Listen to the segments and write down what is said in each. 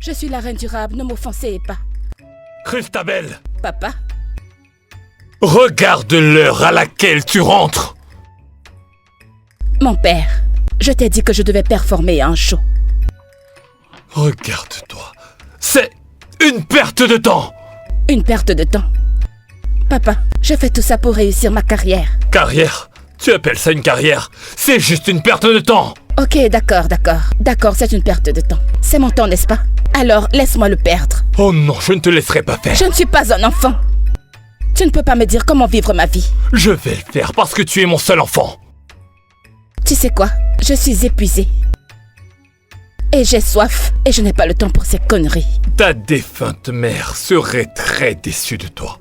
Je suis la reine durable, ne m'offensez pas. Christabel! Papa? Regarde l'heure à laquelle tu rentres! Mon père, je t'ai dit que je devais performer à un show. Regarde-toi. C'est une perte de temps! Une perte de temps. Papa, je fais tout ça pour réussir ma carrière. Carrière? Tu appelles ça une carrière? C'est juste une perte de temps! Ok, d'accord. D'accord, c'est une perte de temps. C'est mon temps, n'est-ce pas? Alors, laisse-moi le perdre. Oh non, je ne te laisserai pas faire. Je ne suis pas un enfant. Tu ne peux pas me dire comment vivre ma vie. Je vais le faire parce que tu es mon seul enfant. Tu sais quoi? Je suis épuisée. Et j'ai soif, et je n'ai pas le temps pour ces conneries. Ta défunte mère serait très déçue de toi.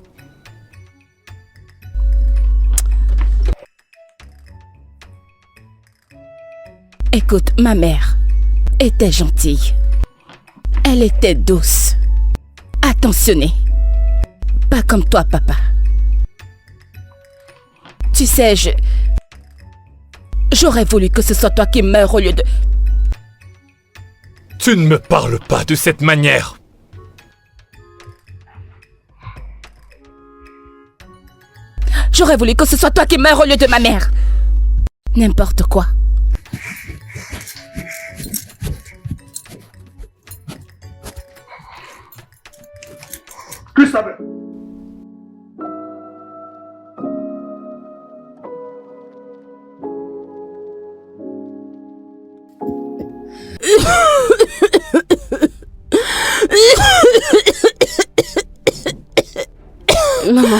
Écoute, ma mère était gentille. Elle était douce. Attentionnée. Pas comme toi, papa. Tu sais, j'aurais voulu que ce soit toi qui meure au lieu de... Tu ne me parles pas de cette manière. J'aurais voulu que ce soit toi qui meure au lieu de ma mère. N'importe quoi. Christabel! Maman.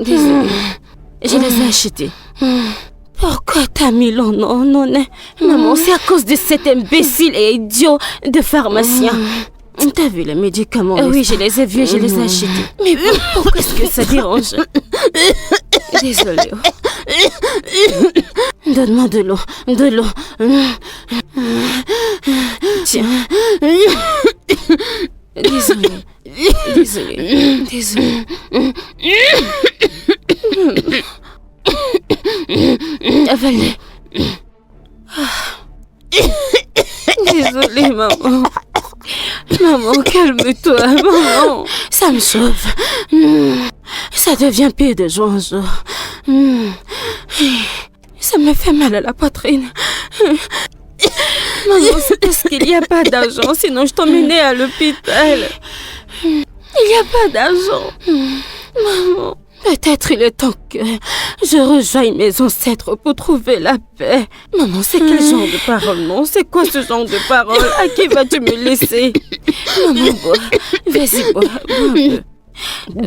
Désolée. Je les ai achetés. Pourquoi t'as mis le nom, non? Maman, c'est à cause de cet imbécile et idiot de pharmacien. T'as vu les médicaments? Oui, je les ai vus et je les ai achetés. Mais pourquoi est-ce que ça dérange? Désolée. Donne-moi de l'eau. Tiens. Désolée. Avale. Désolée, maman. Maman, calme-toi, maman. Ça me chauffe. Ça devient pire de jour en jour. Ça me fait mal à la poitrine. Maman, c'est parce qu'il n'y a pas d'argent, sinon je t'emmenais à l'hôpital. Il n'y a pas d'argent. Maman, peut-être il est temps que je rejoigne mes ancêtres pour trouver la paix. Maman, c'est quel genre de parole, non? C'est quoi ce genre de parole? À qui vas-tu me laisser? Maman, bois. Vas-y, bois un peu.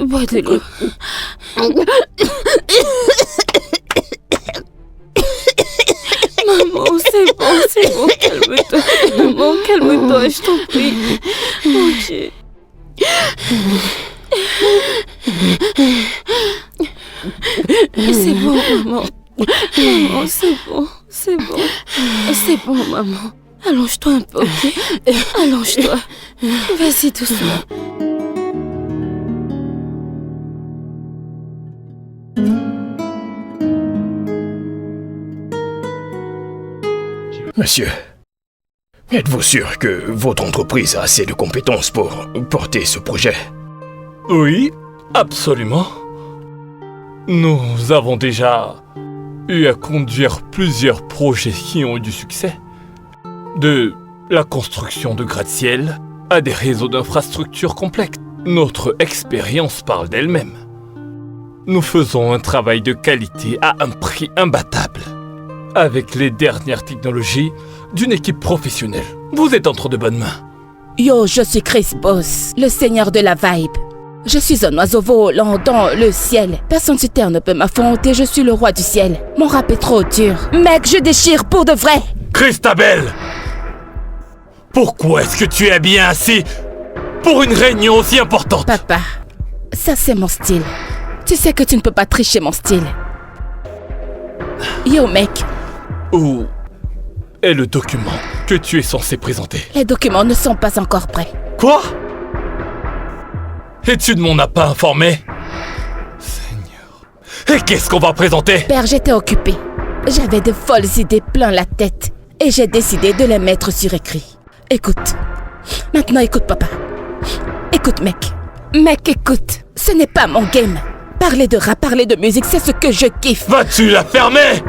Bois de l'eau. Maman, c'est bon, calme-toi. Maman, calme-toi, je t'en prie. Mon Dieu. C'est bon, maman. Maman, c'est bon, maman. Allonge-toi un peu, ok? Allonge-toi. Vas-y, doucement. Monsieur, êtes-vous sûr que votre entreprise a assez de compétences pour porter ce projet? Oui, absolument. Nous avons déjà eu à conduire plusieurs projets qui ont eu du succès. De la construction de gratte-ciel à des réseaux d'infrastructures complexes. Notre expérience parle d'elle-même. Nous faisons un travail de qualité à un prix imbattable. Avec les dernières technologies d'une équipe professionnelle. Vous êtes entre de bonnes mains. Yo, je suis Chris Boss, le seigneur de la vibe. Je suis un oiseau volant dans le ciel. Personne sur terre ne peut m'affronter, je suis le roi du ciel. Mon rap est trop dur. Mec, je déchire pour de vrai. Christabel! Pourquoi est-ce que tu es habillé ainsi pour une réunion aussi importante? Papa, ça c'est mon style. Tu sais que tu ne peux pas tricher mon style. Yo, mec. Où est le document que tu es censé présenter? Les documents ne sont pas encore prêts. Quoi? Et tu ne m'en as pas informé? Seigneur. Et qu'est-ce qu'on va présenter? Père, j'étais occupée. J'avais de folles idées plein la tête et j'ai décidé de les mettre sur écrit. Écoute. Maintenant, écoute, papa. Écoute, mec. Mec, écoute. Ce n'est pas mon game. Parler de rap, parler de musique, c'est ce que je kiffe. Vas-tu la fermer?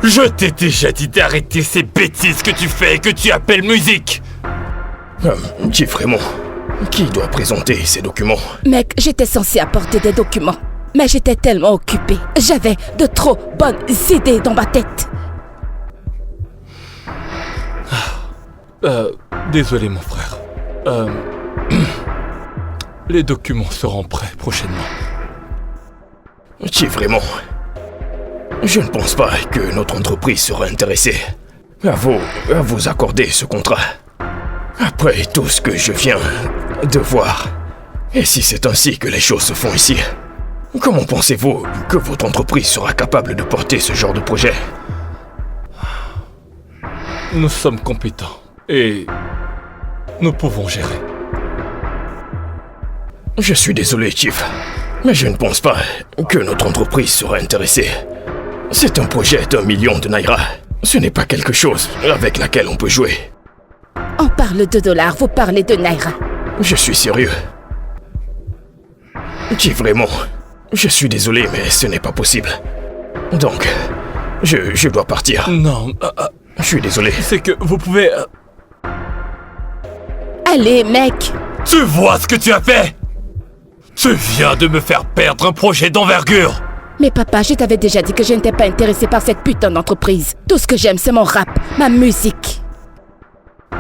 Je t'ai déjà dit d'arrêter ces bêtises que tu fais et que tu appelles musique. Chief Raymond, qui doit présenter ces documents? Mec, j'étais censé apporter des documents. Mais j'étais tellement occupée. J'avais de trop bonnes idées dans ma tête. Désolé mon frère. Les documents seront prêts prochainement. Chief Raymond, je ne pense pas que notre entreprise sera intéressée à vous accorder ce contrat. Après tout ce que je viens de voir, et si c'est ainsi que les choses se font ici, comment pensez-vous que votre entreprise sera capable de porter ce genre de projet? Nous sommes compétents et nous pouvons gérer. Je suis désolé, Chief, mais je ne pense pas que notre entreprise sera intéressée. C'est un projet d'1 million de Naira. Ce n'est pas quelque chose avec laquelle on peut jouer. On parle de dollars, vous parlez de Naira. Je suis sérieux. Chief Raymond, je suis désolé, mais ce n'est pas possible. Donc, je dois partir. Non, Je suis désolé. c'est que vous pouvez... Allez, mec. Tu vois ce que tu as fait? Tu viens de me faire perdre un projet d'envergure. Mais papa, je t'avais déjà dit que je n'étais pas intéressée par cette putain d'entreprise. Tout ce que j'aime, c'est mon rap, ma musique.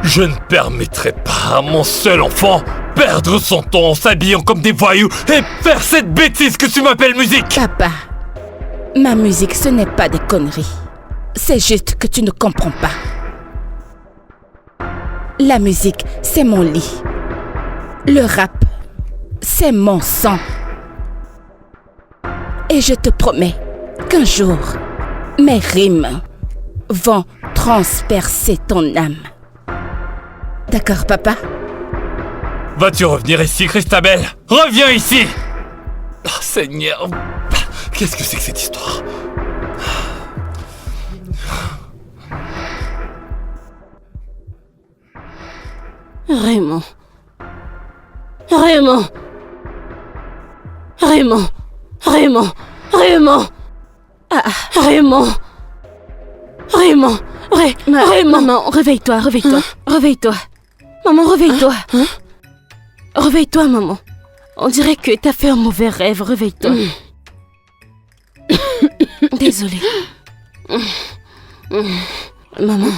Je ne permettrai pas à mon seul enfant perdre son temps en s'habillant comme des voyous et faire cette bêtise que tu m'appelles musique. Papa, ma musique, ce n'est pas des conneries. C'est juste que tu ne comprends pas. La musique, c'est mon lit. Le rap, c'est mon sang. Et je te promets qu'un jour, mes rimes vont transpercer ton âme. D'accord, papa? Vas-tu revenir ici, Christabel? Reviens ici! Oh, Seigneur, qu'est-ce que c'est que cette histoire? Raymond. Raymond. Raymond. Raymond. Raymond. Ah, Raymond. Raymond. Raymond. Maman, réveille-toi, réveille-toi. Réveille-toi. Maman, réveille-toi. Réveille-toi, maman. On dirait que t'as fait un mauvais rêve. Réveille-toi. Désolée. Maman.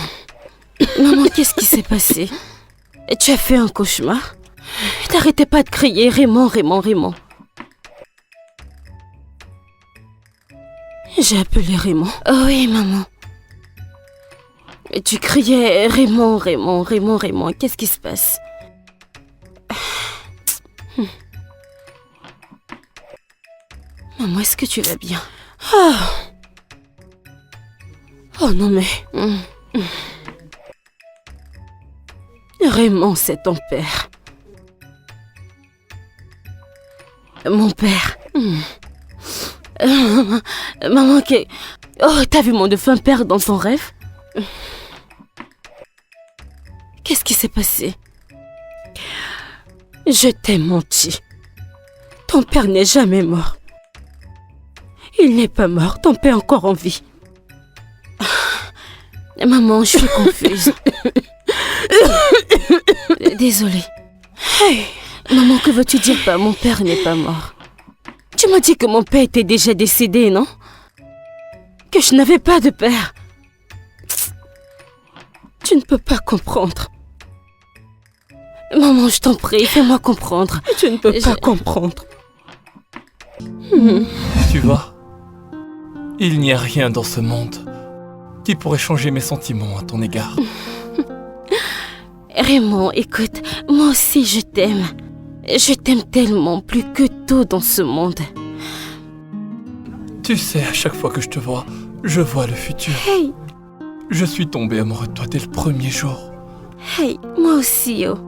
Maman, qu'est-ce qui s'est passé? Tu as fait un cauchemar? T'arrêtais pas de crier Raymond, Raymond, Raymond. J'ai appelé Raymond. Oh oui, maman. Tu criais Raymond, Raymond, Raymond, Raymond. Qu'est-ce qui se passe? Maman, est-ce que tu vas bien? Oh non, mais... Raymond, c'est ton père. Mon père. Maman, oh, t'as vu mon défunt père dans ton rêve? Qu'est-ce qui s'est passé? Je t'ai menti. Ton père n'est jamais mort. Il n'est pas mort, ton père est encore en vie. Maman, je suis confuse. Désolée. Hey, maman, que veux-tu dire par mon père n'est pas mort? Tu m'as dit que mon père était déjà décédé, non? Que je n'avais pas de père. Tu ne peux pas comprendre. Maman, je t'en prie, fais-moi comprendre. Tu ne peux pas comprendre. Tu vois, il n'y a rien dans ce monde qui pourrait changer mes sentiments à ton égard. Raymond, écoute, moi aussi je t'aime. Je t'aime tellement plus que tout dans ce monde. Tu sais, à chaque fois que je te vois, je vois le futur. Hey, Je suis tombé amoureux de toi dès le premier jour. hey, moi aussi, oh.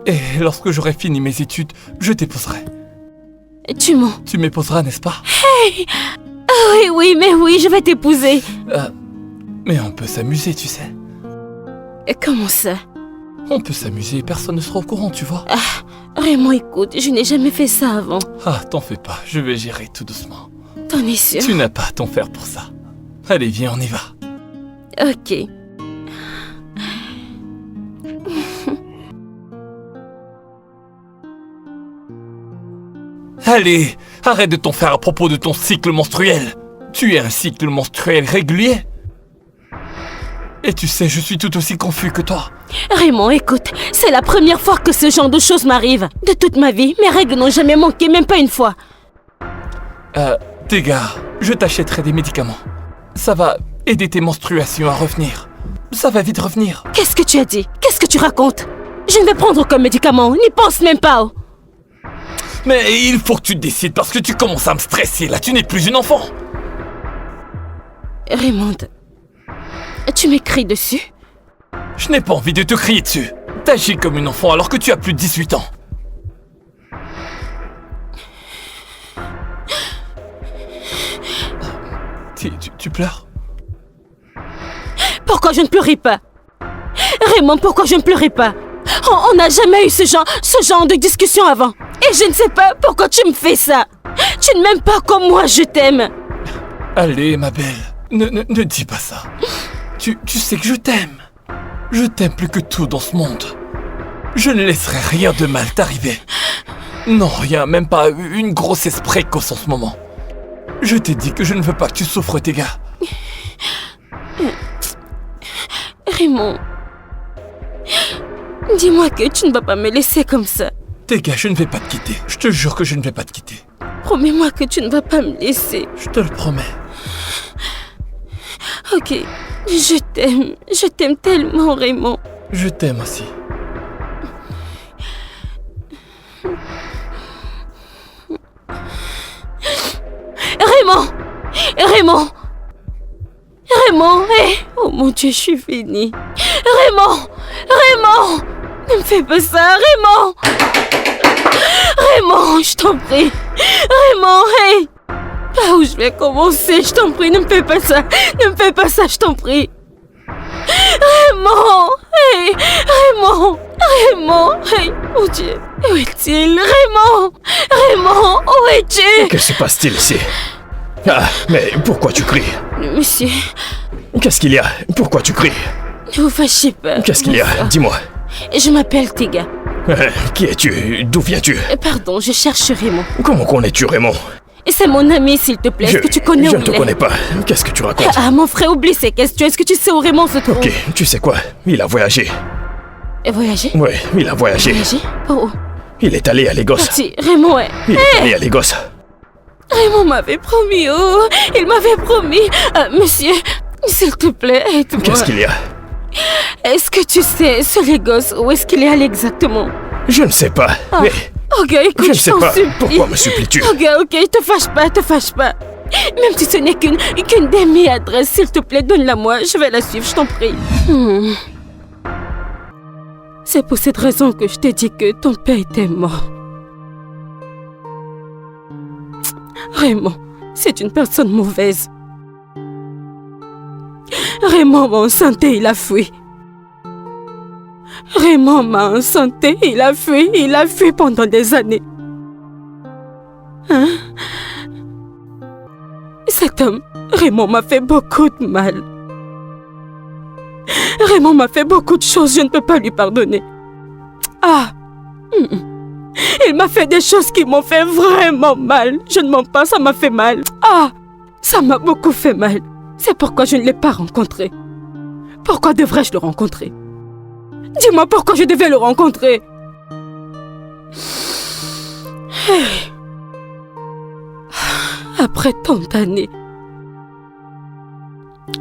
Et lorsque j'aurai fini mes études, je t'épouserai. Tu mens. Tu m'épouseras, n'est-ce pas? Oui, mais oui, je vais t'épouser. Mais on peut s'amuser, tu sais. Comment ça? On peut s'amuser, personne ne sera au courant, tu vois. Raymond, écoute, je n'ai jamais fait ça avant. Ah, t'en fais pas, je vais gérer tout doucement. T'en es sûr? Tu n'as pas à t'en faire pour ça. Allez, viens, on y va. Ok. Allez, arrête de t'en faire à propos de ton cycle menstruel. Tu es un cycle menstruel régulier? Et tu sais, je suis tout aussi confus que toi. Raymond, écoute, c'est la première fois que ce genre de choses m'arrive. De toute ma vie, mes règles n'ont jamais manqué, même pas une fois. Tes gars, je t'achèterai des médicaments. Ça va aider tes menstruations à revenir. Ça va vite revenir. Qu'est-ce que tu as dit? Qu'est-ce que tu racontes? Je ne vais prendre aucun médicament, n'y pense même pas. Mais il faut que tu te décides parce que tu commences à me stresser. Là, tu n'es plus une enfant. Raymond, tu m'écris dessus? Je n'ai pas envie de te crier dessus. T'agis comme une enfant alors que tu as plus de 18 ans. Tu pleures? Pourquoi je ne pleurais pas? Raymond, pourquoi je ne pleurais pas? On n'a jamais eu ce genre de discussion avant. Et je ne sais pas pourquoi tu me fais ça. Tu ne m'aimes pas comme moi je t'aime. Allez, ma belle, ne dis pas ça. Tu sais que je t'aime. Je t'aime plus que tout dans ce monde. Je ne laisserai rien de mal t'arriver. Non, rien, même pas une grossesse précoce en ce moment. Je t'ai dit que je ne veux pas que tu souffres, tes gars. Raymond, dis-moi que tu ne vas pas me laisser comme ça. Tes gars, je ne vais pas te quitter. Je te jure que je ne vais pas te quitter. Promets-moi que tu ne vas pas me laisser. Je te le promets. Ok, je t'aime tellement, Raymond. Je t'aime aussi. Raymond, hé! Oh mon Dieu, je suis finie. Raymond, ne me fais pas ça, Raymond, je t'en prie. Raymond, hé! Par où je vais commencer, je t'en prie, ne me fais pas ça, je t'en prie. Raymond, hé! Raymond, hé! Mon Dieu, où est-il? Raymond, où es-tu? Que se passe-t-il ici? Ah, mais pourquoi tu cries? Monsieur, Qu'est-ce qu'il y a? Pourquoi tu cries? ne vous fâchez pas. Qu'est-ce qu'il y a? Dis-moi. Je m'appelle Tega. Qui es-tu? D'où viens-tu? Pardon, je cherche Raymond. Comment connais-tu Raymond? Et c'est mon ami, s'il te plaît. Est-ce que tu connais où Je il ne te est? connais pas. Qu'est-ce que tu racontes? Ah, mon frère, oublie ces questions. Est-ce que tu sais où Raymond se trouve? Ok, tu sais quoi? Il a voyagé. Voyager? Ouais, il a voyagé. Voyager? Pour où? Il est allé à Lagos. Parti. Raymond est... Il est allé à Lagos. Raymond m'avait promis, oh! Il m'avait promis. Monsieur, s'il te plaît, aide-moi. Qu'est-ce qu'il y a? Est-ce que tu sais, ce Lagos, où est-ce qu'il est allé exactement? Je ne sais pas. Mais Ok, écoute, je ne sais t'en pas. supplie. Pourquoi me supplies-tu? Ok, te fâche pas. Même si ce n'est qu'une demi-adresse, s'il te plaît, donne-la-moi. Je vais la suivre, je t'en prie. C'est pour cette raison que je t'ai dit que ton père était mort. Raymond, c'est une personne mauvaise. Raymond m'a enceinté, il a fui. Raymond m'a enceinté, il a fui pendant des années. Hein? Cet homme, Raymond m'a fait beaucoup de mal. Raymond m'a fait beaucoup de choses, je ne peux pas lui pardonner. Il m'a fait des choses qui m'ont fait vraiment mal. Je ne mens pas, ça m'a fait mal. Ça m'a beaucoup fait mal. C'est pourquoi je ne l'ai pas rencontré. Pourquoi devrais-je le rencontrer? Dis-moi pourquoi je devais le rencontrer. Après tant d'années,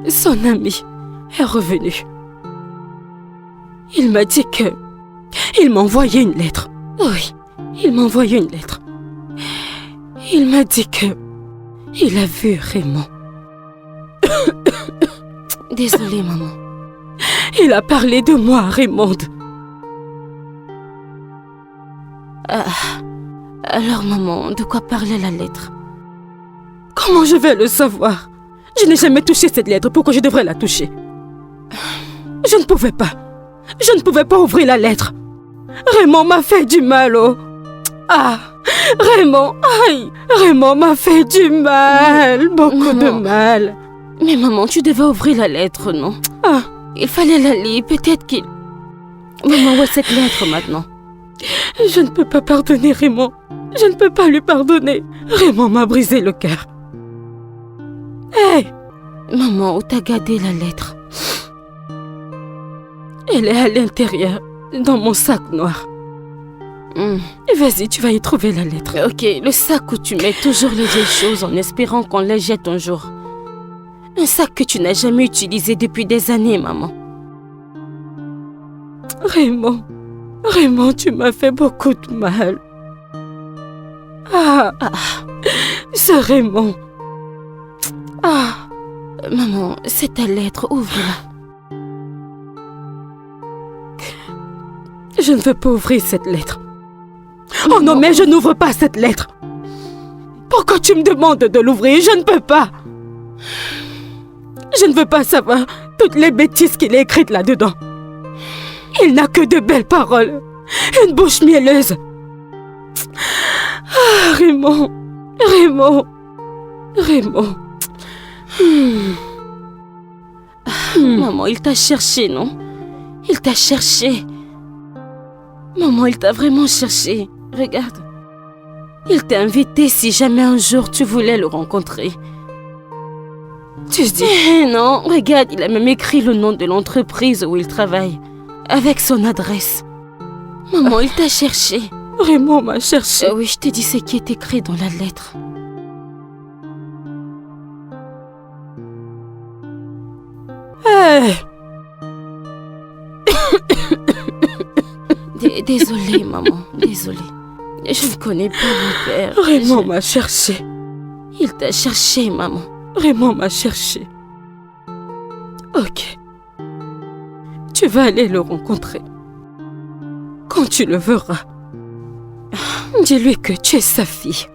son ami est revenu. Il m'a dit que... Il m'a envoyé une lettre. Oui, il m'a envoyé une lettre. Il m'a dit que... Il a vu Raymond. Désolée, maman. Il a parlé de moi à Raymond. Alors, maman, de quoi parlait la lettre? Comment je vais le savoir? Je n'ai jamais touché cette lettre, pourquoi je devrais la toucher? Je ne pouvais pas. Je ne pouvais pas ouvrir la lettre. Raymond m'a fait du mal, oh. Ah, Raymond, aïe, Raymond m'a fait du mal, beaucoup de mal. Mais maman, tu devais ouvrir la lettre, non? Ah, il fallait la lire, peut-être qu'il... Maman, où est cette lettre maintenant? Je ne peux pas pardonner Raymond. Je ne peux pas lui pardonner. Raymond m'a brisé le cœur. Hé! Maman, où t'as gardé la lettre? Elle est à l'intérieur, dans mon sac noir. Vas-y, tu vas y trouver la lettre. Ok, le sac où tu mets toujours les vieilles choses en espérant qu'on les jette un jour. Un sac que tu n'as jamais utilisé depuis des années, maman. Raymond, tu m'as fait beaucoup de mal. Ce Raymond. Maman, c'est ta lettre, ouvre-la. Je ne veux pas ouvrir cette lettre. Oh non, mais je n'ouvre pas cette lettre. Pourquoi tu me demandes de l'ouvrir? Je ne peux pas. Je ne veux pas savoir toutes les bêtises qu'il a écrites là-dedans. Il n'a que de belles paroles. Une bouche mielleuse. Raymond. Maman, il t'a cherché, non? Il t'a cherché. Maman, il t'a vraiment cherché. Regarde. Il t'a invité si jamais un jour tu voulais le rencontrer. Tu dis... non, regarde, il a même écrit le nom de l'entreprise où il travaille. Avec son adresse. Maman, il t'a cherché. Raymond m'a cherché. Oui, je t'ai dit ce qui est écrit dans la lettre. Désolée, maman, désolée. Je ne connais pas mon père. Raymond m'a cherché. Il t'a cherché, maman. Raymond m'a cherché. Ok. Tu vas aller le rencontrer. Quand tu le verras, dis-lui que tu es sa fille.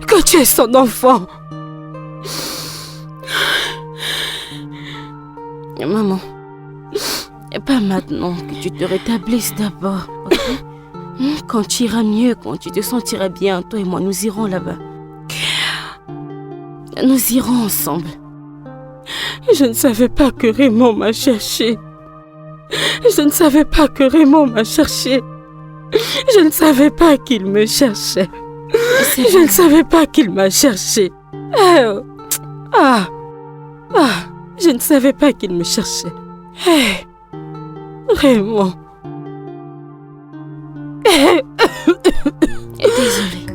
Que tu es son enfant. Maman, pas maintenant, que tu te rétablisses d'abord, ok? Quand tu iras mieux, quand tu te sentiras bien, toi et moi, nous irons là-bas. Nous irons ensemble. Je ne savais pas que Raymond m'a cherché. Je ne savais pas que Raymond m'a cherché. Je ne savais pas qu'il me cherchait. Je ne savais pas qu'il m'a cherché. Je ne savais pas qu'il me cherchait. Hey, Raymond. Désolée.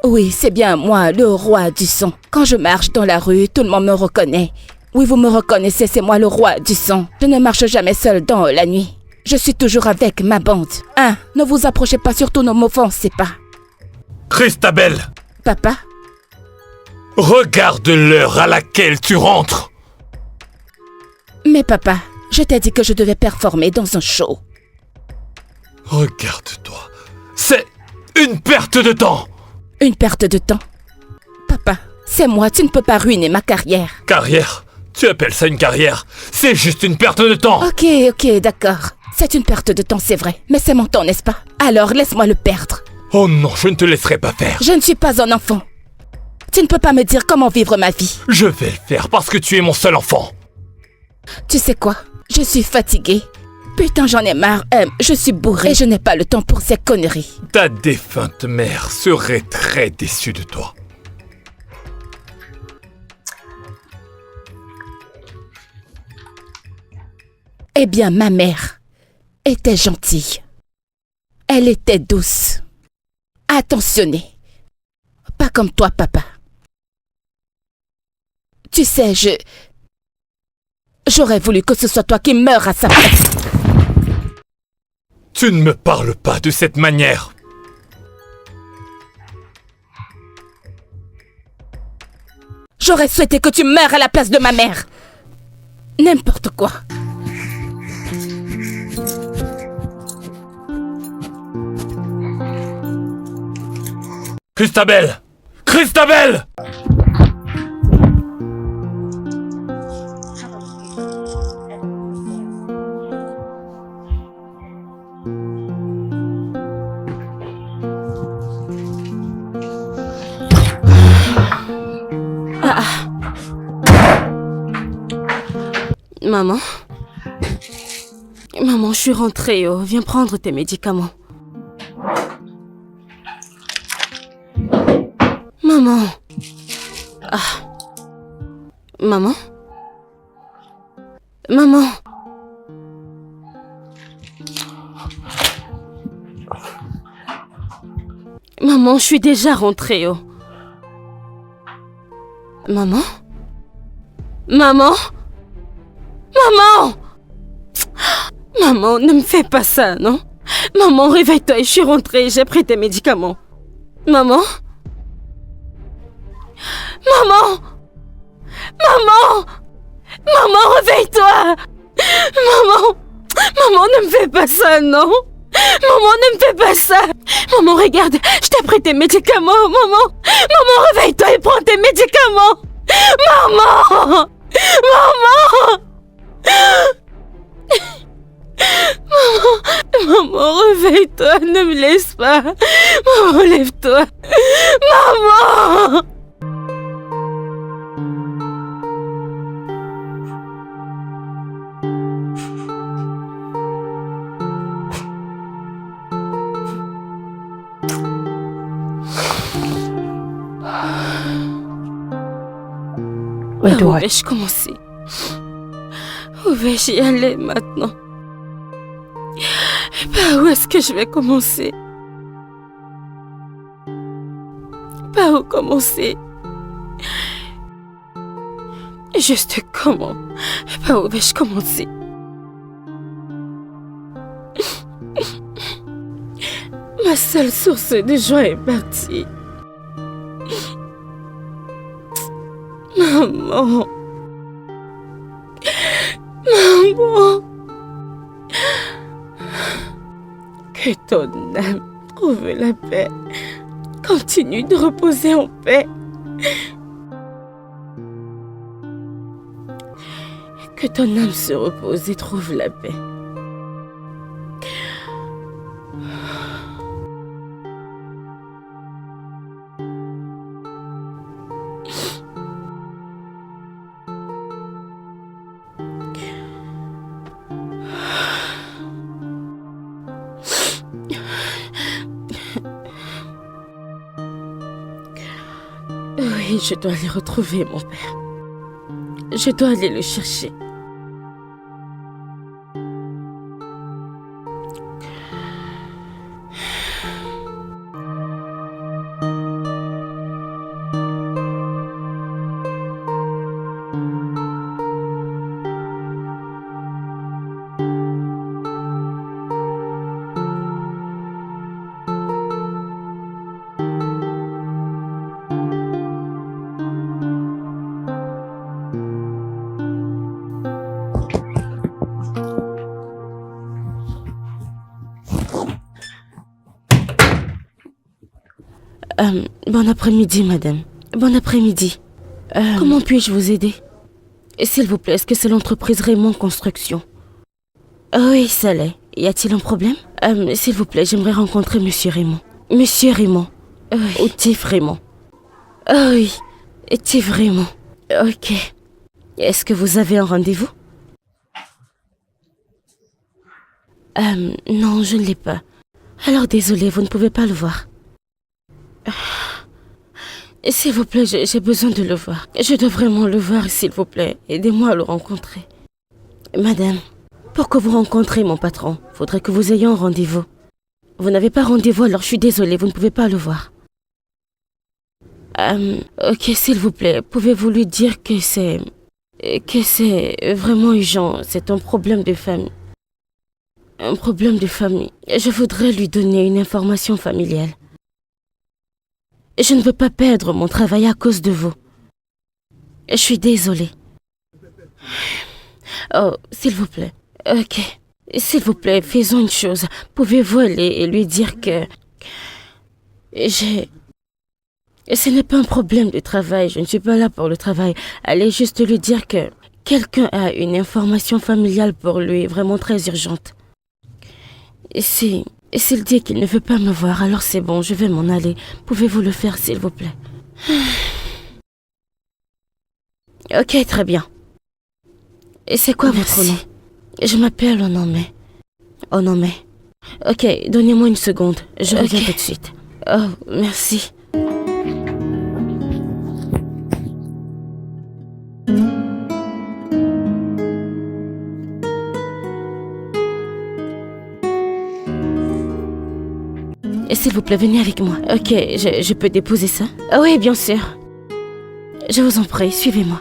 Oui, c'est bien moi, le roi du son. Quand je marche dans la rue, tout le monde me reconnaît. Oui, vous me reconnaissez, c'est moi le roi du son. Je ne marche jamais seul dans la nuit. Je suis toujours avec ma bande. Ne vous approchez pas, surtout ne m'offensez pas. Christabel! Papa? Regarde l'heure à laquelle tu rentres! Mais papa, je t'ai dit que je devais performer dans un show. Regarde-toi. C'est une perte de temps! Une perte de temps? Papa, c'est moi, tu ne peux pas ruiner ma carrière. Carrière? Tu appelles ça une carrière? C'est juste une perte de temps! Ok, d'accord. C'est une perte de temps, c'est vrai. Mais c'est mon temps, n'est-ce pas? Alors laisse-moi le perdre. Oh non, je ne te laisserai pas faire. Je ne suis pas un enfant. Tu ne peux pas me dire comment vivre ma vie. Je vais le faire parce que tu es mon seul enfant. Tu sais quoi? Je suis fatiguée. Putain, j'en ai marre. Je suis bourrée et je n'ai pas le temps pour ces conneries. Ta défunte mère serait très déçue de toi. Eh bien, ma mère était gentille. Elle était douce. Attentionnée. Pas comme toi, papa. Tu sais, j'aurais voulu que ce soit toi qui meure à sa place. Tu ne me parles pas de cette manière. J'aurais souhaité que tu meures à la place de ma mère. N'importe quoi. Christabel! Christabel! Maman? Maman, je suis rentrée. Oh. Viens prendre tes médicaments. Maman. Maman? Maman? Maman, je suis déjà rentrée. Oh. Maman? Maman? Maman! Maman, ne me fais pas ça, non? Maman, réveille-toi, je suis rentrée, j'ai pris tes médicaments. Maman? Maman! Maman! Maman, réveille-toi! Maman! Maman, ne me fais pas ça, non? Maman, ne me fais pas ça! Maman, regarde, je t'ai pris tes médicaments, maman! Maman, réveille-toi et prends tes médicaments! Maman! Maman! Maman, réveille-toi, ne me laisse pas. Maman, lève-toi. Maman! Où vais-je commencer? Où vais-je y aller maintenant? Par où est-ce que je vais commencer? Par où commencer? Juste comment? Par où vais-je commencer? Ma seule source de joie est partie. Maman. Maman. Que ton âme trouve la paix. Continue de reposer en paix. Que ton âme se repose et trouve la paix. Oui, je dois aller retrouver mon père. Je dois aller le chercher. Bon après-midi, madame. Bon après-midi. Comment puis-je vous aider? S'il vous plaît, est-ce que c'est l'entreprise Raymond Construction? Oui, ça l'est. Y a-t-il un problème? S'il vous plaît, j'aimerais rencontrer Monsieur Raymond. Monsieur Raymond. Oui. Ou Tiff Raymond. Oui, Tiff Raymond. Ok. Est-ce que vous avez un rendez-vous? Non, je ne l'ai pas. Alors désolé, vous ne pouvez pas le voir. S'il vous plaît, j'ai besoin de le voir. Je dois vraiment le voir, s'il vous plaît. Aidez-moi à le rencontrer. Madame, pour que vous rencontriez mon patron, faudrait que vous ayez un rendez-vous. Vous n'avez pas rendez-vous, alors je suis désolée, vous ne pouvez pas le voir. Ok, s'il vous plaît, pouvez-vous lui dire que c'est vraiment urgent, c'est un problème de famille. Un problème de famille. Je voudrais lui donner une information familiale. Je ne veux pas perdre mon travail à cause de vous. Je suis désolée. Oh, s'il vous plaît. Ok. S'il vous plaît, faisons une chose. Pouvez-vous aller et lui dire que... Ce n'est pas un problème de travail, je ne suis pas là pour le travail. Allez juste lui dire que quelqu'un a une information familiale pour lui, vraiment très urgente. Et s'il dit qu'il ne veut pas me voir, alors c'est bon, je vais m'en aller. Pouvez-vous le faire, s'il vous plaît? Ok, très bien. Et c'est quoi votre nom? Je m'appelle Onome. Onome. Ok, donnez-moi une seconde, je reviens tout de suite. Oh, merci. S'il vous plaît, venez avec moi. Ok, je peux déposer ça? Ah oui, bien sûr. Je vous en prie, suivez-moi.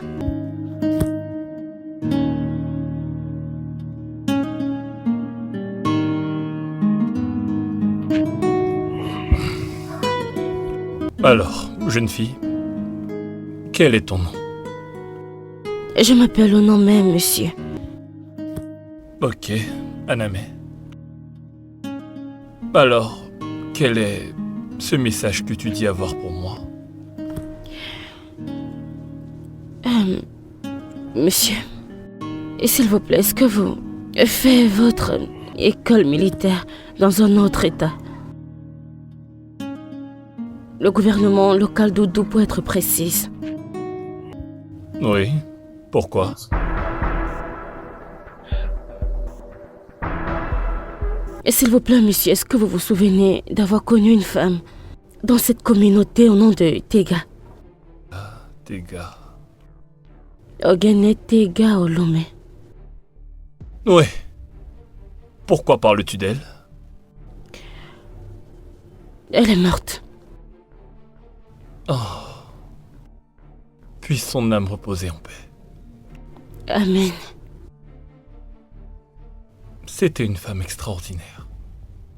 Alors, jeune fille, quel est ton nom? Je m'appelle Onome, monsieur. Ok, Aname. Alors, quel est ce message que tu dis avoir pour moi? Monsieur, et s'il vous plaît, est-ce que vous faites votre école militaire dans un autre état? Le gouvernement local d'Oudou, pour être précise. Oui, pourquoi? Et s'il vous plaît, monsieur, est-ce que vous vous souvenez d'avoir connu une femme dans cette communauté au nom de Tega? Tega. Ogene Tega Olome. Oui. Pourquoi parles-tu d'elle? Elle est morte. Oh. Puisse son âme reposer en paix. Amen. C'était une femme extraordinaire,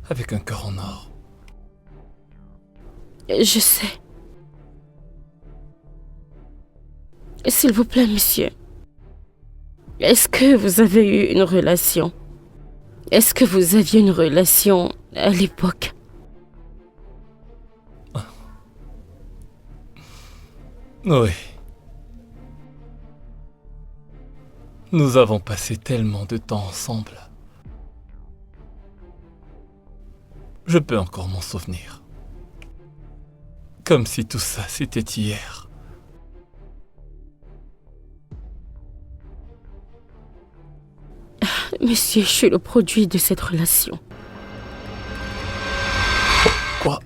avec un cœur en or. Je sais. S'il vous plaît, monsieur, est-ce que vous avez eu une relation? Est-ce que vous aviez une relation à l'époque? Oui. Nous avons passé tellement de temps ensemble. Je peux encore m'en souvenir. Comme si tout ça, c'était hier. Monsieur, je suis le produit de cette relation. Quoi?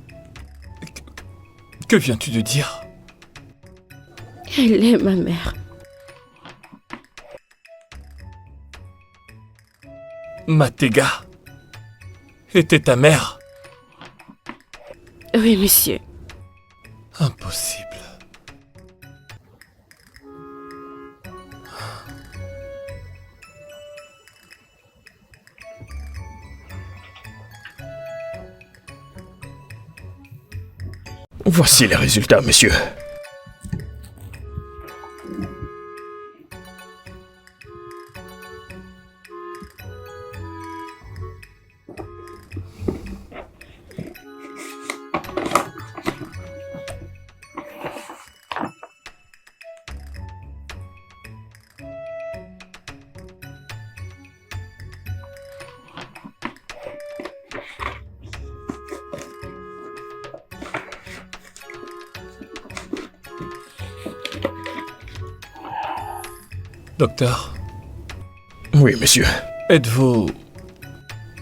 Que viens-tu de dire? Elle est ma mère. Matega était ta mère? Oui, monsieur. Impossible. Voici les résultats, monsieur. Docteur, Oui, monsieur. êtes-vous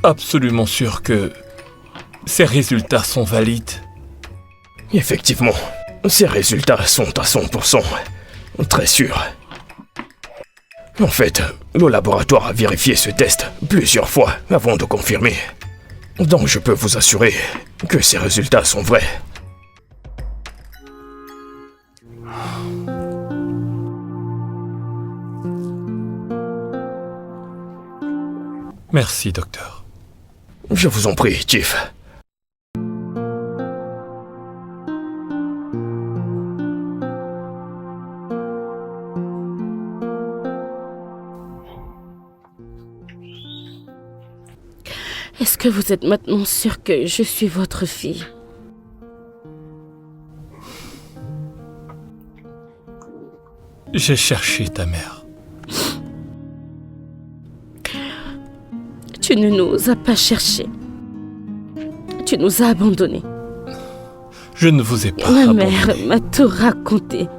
absolument sûr que ces résultats sont valides? Effectivement, ces résultats sont à 100%. Très sûr. En fait, le laboratoire a vérifié ce test plusieurs fois avant de confirmer. Donc je peux vous assurer que ces résultats sont vrais. Merci, docteur. Je vous en prie, Chief. Est-ce que vous êtes maintenant sûr que je suis votre fille? J'ai cherché ta mère. Tu ne nous as pas cherchés. Tu nous as abandonnés. Je ne vous ai pas Ma abandonné. mère m'a tout raconté.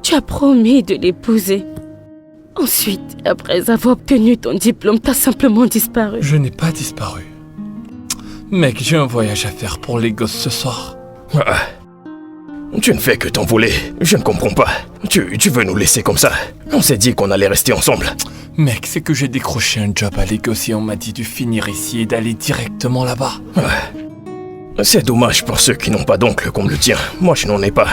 Tu as promis de l'épouser. Ensuite, après avoir obtenu ton diplôme, t'as simplement disparu. Je n'ai pas disparu. Mec, j'ai un voyage à faire pour les gosses ce soir. Ah. Tu ne fais que t'envoler. Je ne comprends pas. Tu veux nous laisser comme ça? On s'est dit qu'on allait rester ensemble. Mec, c'est que j'ai décroché un job à Lagos et on m'a dit de finir ici et d'aller directement là-bas. C'est dommage pour ceux qui n'ont pas d'oncle comme le tien. Moi, je n'en ai pas.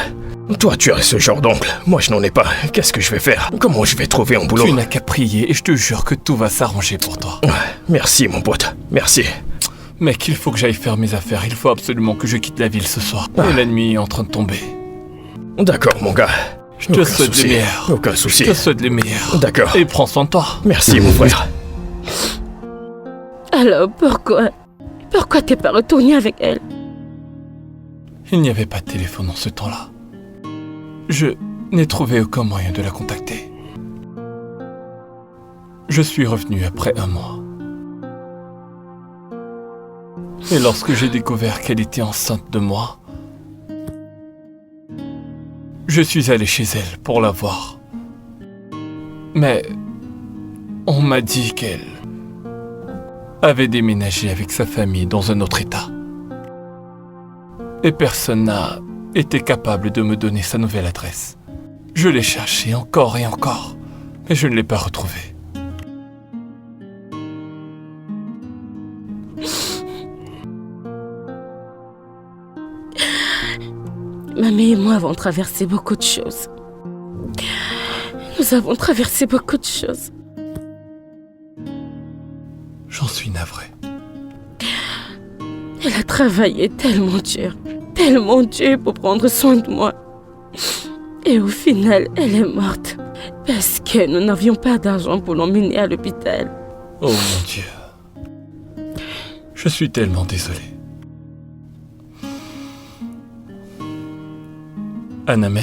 Toi, tu as ce genre d'oncle. Moi, je n'en ai pas. Qu'est-ce que je vais faire? Comment je vais trouver un boulot? Tu n'as qu'à prier et je te jure que tout va s'arranger pour toi. Merci, mon pote. Merci. Mec, il faut que j'aille faire mes affaires. Il faut absolument que je quitte la ville ce soir. Et la nuit est en train de tomber. D'accord, mon gars. Je te souhaite les meilleurs. Aucun souci. Je te souhaite les meilleurs. D'accord. Et prends soin de toi. Merci, mon frère. Alors, pourquoi t'es pas retourné avec elle? Il n'y avait pas de téléphone en ce temps-là. Je n'ai trouvé aucun moyen de la contacter. Je suis revenu après 1 mois. Et lorsque j'ai découvert qu'elle était enceinte de moi, je suis allé chez elle pour la voir. Mais on m'a dit qu'elle avait déménagé avec sa famille dans un autre état. Et personne n'a été capable de me donner sa nouvelle adresse. Je l'ai cherchée encore et encore, mais je ne l'ai pas retrouvée. Mamie et moi avons traversé beaucoup de choses. Nous avons traversé beaucoup de choses. J'en suis navré. Elle a travaillé tellement dur pour prendre soin de moi. Et au final, elle est morte. Parce que nous n'avions pas d'argent pour l'emmener à l'hôpital. Oh mon Dieu. Je suis tellement désolé. Aname,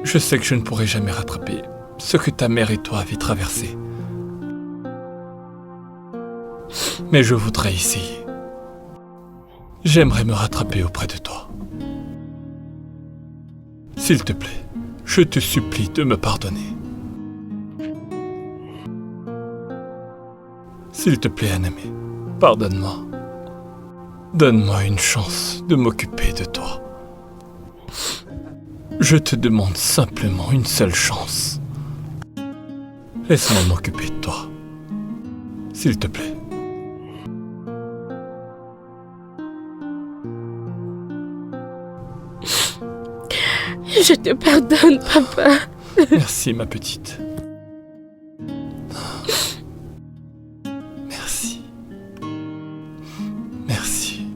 je sais que je ne pourrai jamais rattraper ce que ta mère et toi avez traversé. Mais je voudrais essayer. J'aimerais me rattraper auprès de toi. S'il te plaît, je te supplie de me pardonner. S'il te plaît, Aname, pardonne-moi. Donne-moi une chance de m'occuper de toi. Je te demande simplement une seule chance. Laisse-moi m'occuper de toi. S'il te plaît. Je te pardonne, papa. Merci, ma petite. Merci. Merci.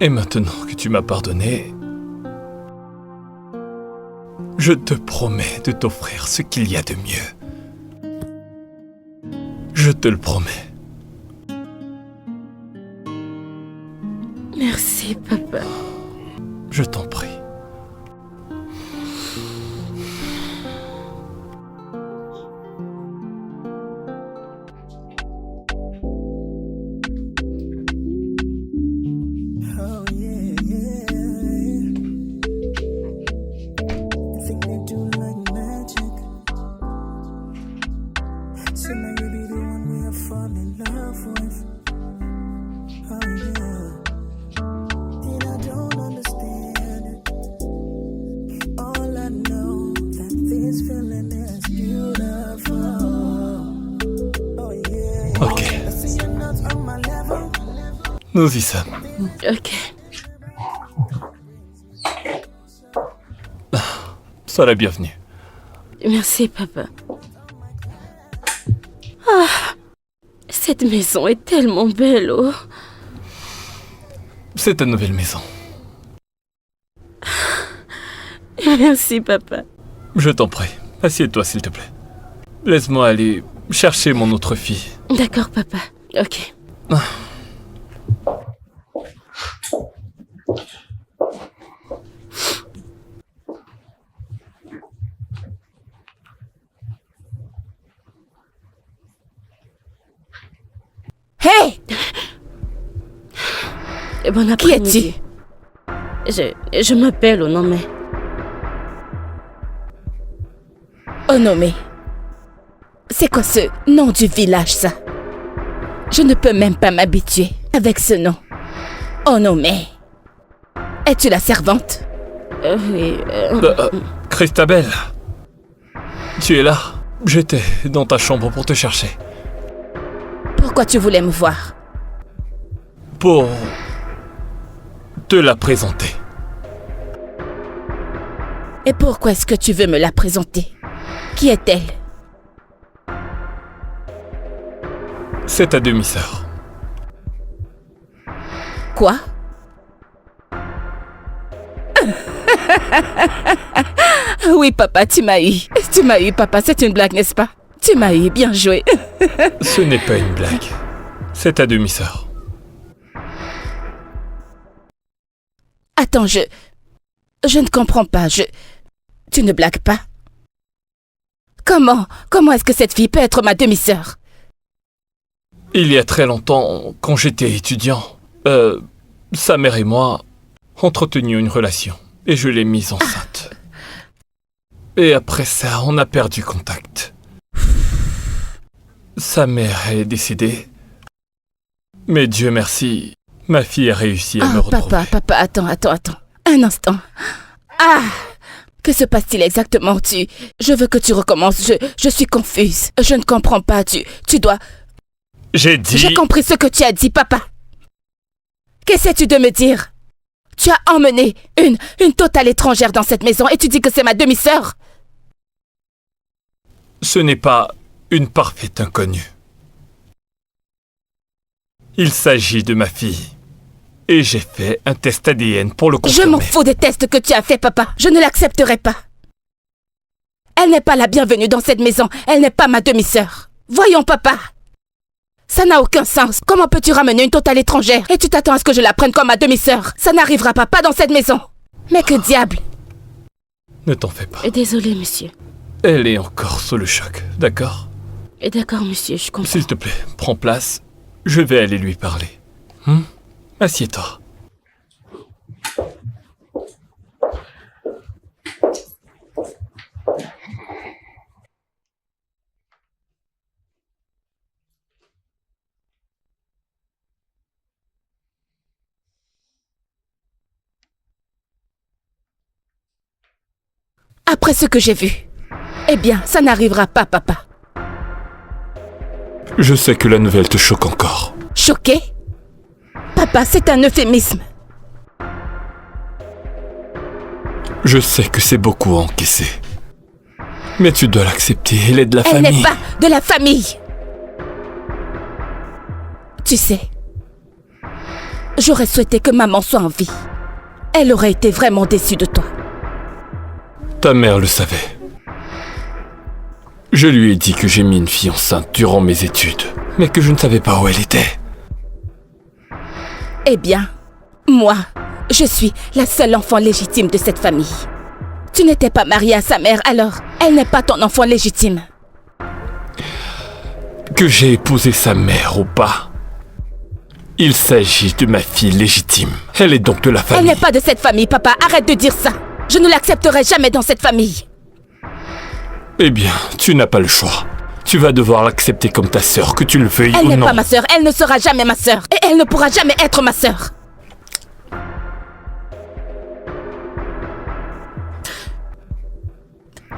Et maintenant que tu m'as pardonné, je te promets de t'offrir ce qu'il y a de mieux. Je te le promets. Merci, papa. Je t'en prie. Ok. Nous y sommes. Ok. Sois la bienvenue. Merci, papa. Ah, cette maison est tellement belle, oh. C'est ta nouvelle maison. Merci, papa. Je t'en prie. Assieds-toi, s'il te plaît. Laisse-moi aller chercher mon autre fille. D'accord, papa. Ok. Hé! Bon Qui après-midi. es-tu? Je m'appelle Onome. Onome. C'est quoi ce nom du village, ça? Je ne peux même pas m'habituer avec ce nom. Onome. Es-tu la servante? Oui. Christabel, tu es là? J'étais dans ta chambre pour te chercher. Pourquoi tu voulais me voir? Pour te la présenter. Et pourquoi est-ce que tu veux me la présenter? Qui est-elle? C'est ta demi-sœur. Quoi? Oui, papa, tu m'as eu. Tu m'as eu, papa. C'est une blague, n'est-ce pas? Tu m'as eu, bien joué. Ce n'est pas une blague. C'est ta demi-sœur. Attends, je ne comprends pas. Tu ne blagues pas? Comment est-ce que cette fille peut être ma demi-sœur? Il y a très longtemps, quand j'étais étudiant, sa mère et moi entretenions une relation et je l'ai mise enceinte. Et après ça, on a perdu contact. Sa mère est décédée. Mais Dieu merci, ma fille a réussi à me retrouver. Papa, attends. Un instant. Ah! Que se passe-t-il exactement? Je veux que tu recommences. Je suis confuse. Je ne comprends pas. Tu dois... J'ai dit... J'ai compris ce que tu as dit, papa. Qu'essaies-tu de me dire? Tu as emmené une totale étrangère dans cette maison et tu dis que c'est ma demi-sœur? Ce n'est pas une parfaite inconnue. Il s'agit de ma fille. Et j'ai fait un test ADN pour le confirmer. Je m'en fous des tests que tu as fait, papa. Je ne l'accepterai pas. Elle n'est pas la bienvenue dans cette maison. Elle n'est pas ma demi-sœur. Voyons, papa. Ça n'a aucun sens. Comment peux-tu ramener une totale étrangère et tu t'attends à ce que je la prenne comme ma demi-sœur? Ça n'arrivera pas dans cette maison. Mais que diable! Ne t'en fais pas. Désolé, monsieur. Elle est encore sous le choc, d'accord? D'accord, monsieur, je comprends. S'il te plaît, prends place. Je vais aller lui parler. Assieds-toi. Après ce que j'ai vu, eh bien, ça n'arrivera pas, papa. Je sais que la nouvelle te choque encore. Choqué? Papa, c'est un euphémisme. Je sais que c'est beaucoup à encaisser. Mais tu dois l'accepter, elle est de la Elle famille. n'est pas de la famille. Tu sais, j'aurais souhaité que maman soit en vie. Elle aurait été vraiment déçue de toi. Ta mère le savait. Je lui ai dit que j'ai mis une fille enceinte durant mes études, mais que je ne savais pas où elle était. Eh bien, moi, je suis la seule enfant légitime de cette famille. Tu n'étais pas mariée à sa mère, alors elle n'est pas ton enfant légitime. Que j'ai épousé sa mère ou pas, il s'agit de ma fille légitime. Elle est donc de la famille. Elle n'est pas de cette famille, papa. Arrête de dire ça. Je ne l'accepterai jamais dans cette famille. Eh bien, tu n'as pas le choix. Tu vas devoir l'accepter comme ta sœur, que tu le veuilles Elle ou n'est non. pas ma sœur. Elle ne sera jamais ma sœur. Et elle ne pourra jamais être ma sœur.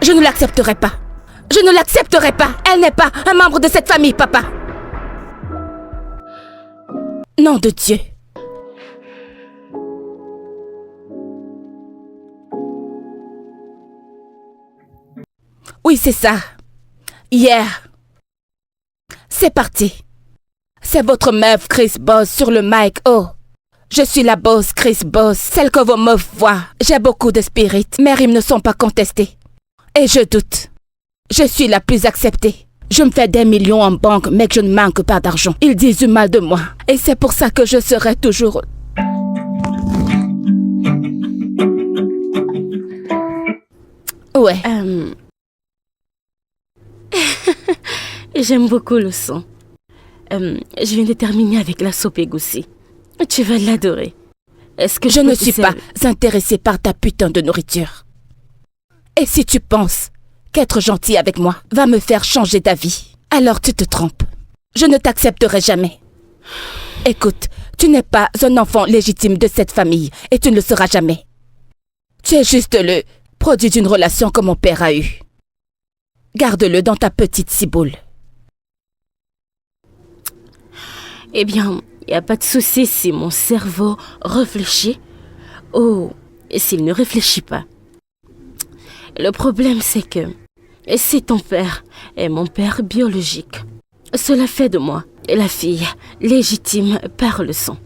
Je ne l'accepterai pas. Je ne l'accepterai pas. Elle n'est pas un membre de cette famille, papa. Nom de Dieu. Oui, c'est ça. Hier. C'est parti. C'est votre meuf Chris Boss sur le mic. Oh. Je suis la boss Chris Boss, celle que vos meufs voient. J'ai beaucoup de spirit. Mes rimes ne sont pas contestées. Et je doute. Je suis la plus acceptée. Je me fais des millions en banque, mais que je ne manque pas d'argent. Ils disent du mal de moi. Et c'est pour ça que je serai toujours... Ouais. J'aime beaucoup le son. je viens de terminer avec la soupe égoussie. Tu vas l'adorer. Est-ce que Je ne suis pas intéressée par ta putain de nourriture. Et si tu penses qu'être gentil avec moi va me faire changer d'avis, alors tu te trompes. Je ne t'accepterai jamais. Écoute, tu n'es pas un enfant légitime de cette famille et tu ne le seras jamais. Tu es juste le produit d'une relation que mon père a eue. Garde-le dans ta petite ciboule. Eh bien, il n'y a pas de souci si mon cerveau réfléchit ou s'il ne réfléchit pas. Le problème, c'est que si ton père est mon père biologique, cela fait de moi la fille légitime par le sang.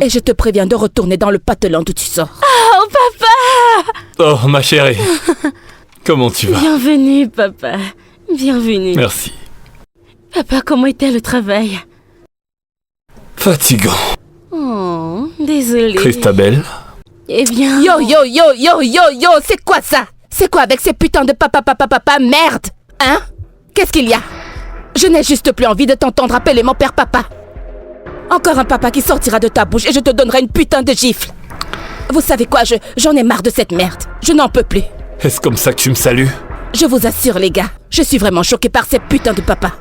Et je te préviens de retourner dans le patelin d'où tu sors. Oh, papa! Oh, ma chérie. Comment tu vas? Bienvenue, papa. Bienvenue. Merci. Papa, comment était le travail? Fatigant. Oh, désolé. Christabel? Eh bien... Yo, c'est quoi ça? C'est quoi avec ces putains de papa, merde? Hein? Qu'est-ce qu'il y a? Je n'ai juste plus envie de t'entendre appeler mon père papa. Encore un papa qui sortira de ta bouche et je te donnerai une putain de gifle. Vous savez quoi, j'en ai marre de cette merde. Je n'en peux plus. Est-ce comme ça que tu me salues? Je vous assure les gars, je suis vraiment choquée par ces putains de papas.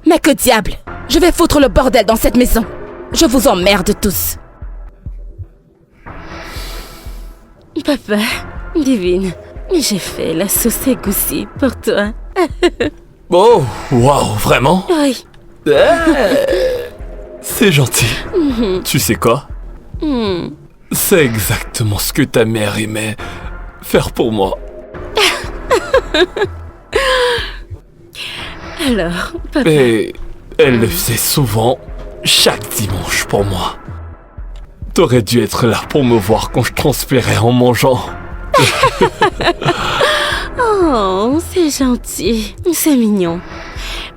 Mais que diable? Je vais foutre le bordel dans cette maison. Je vous emmerde tous. Papa, divine, j'ai fait la sauce égoussie pour toi. Oh, waouh, vraiment? Oui. C'est gentil. Tu sais quoi? C'est exactement ce que ta mère aimait faire pour moi. Alors, papa... Et elle le faisait souvent, chaque dimanche pour moi. T'aurais dû être là pour me voir quand je transpirais en mangeant. Oh, c'est gentil. C'est mignon.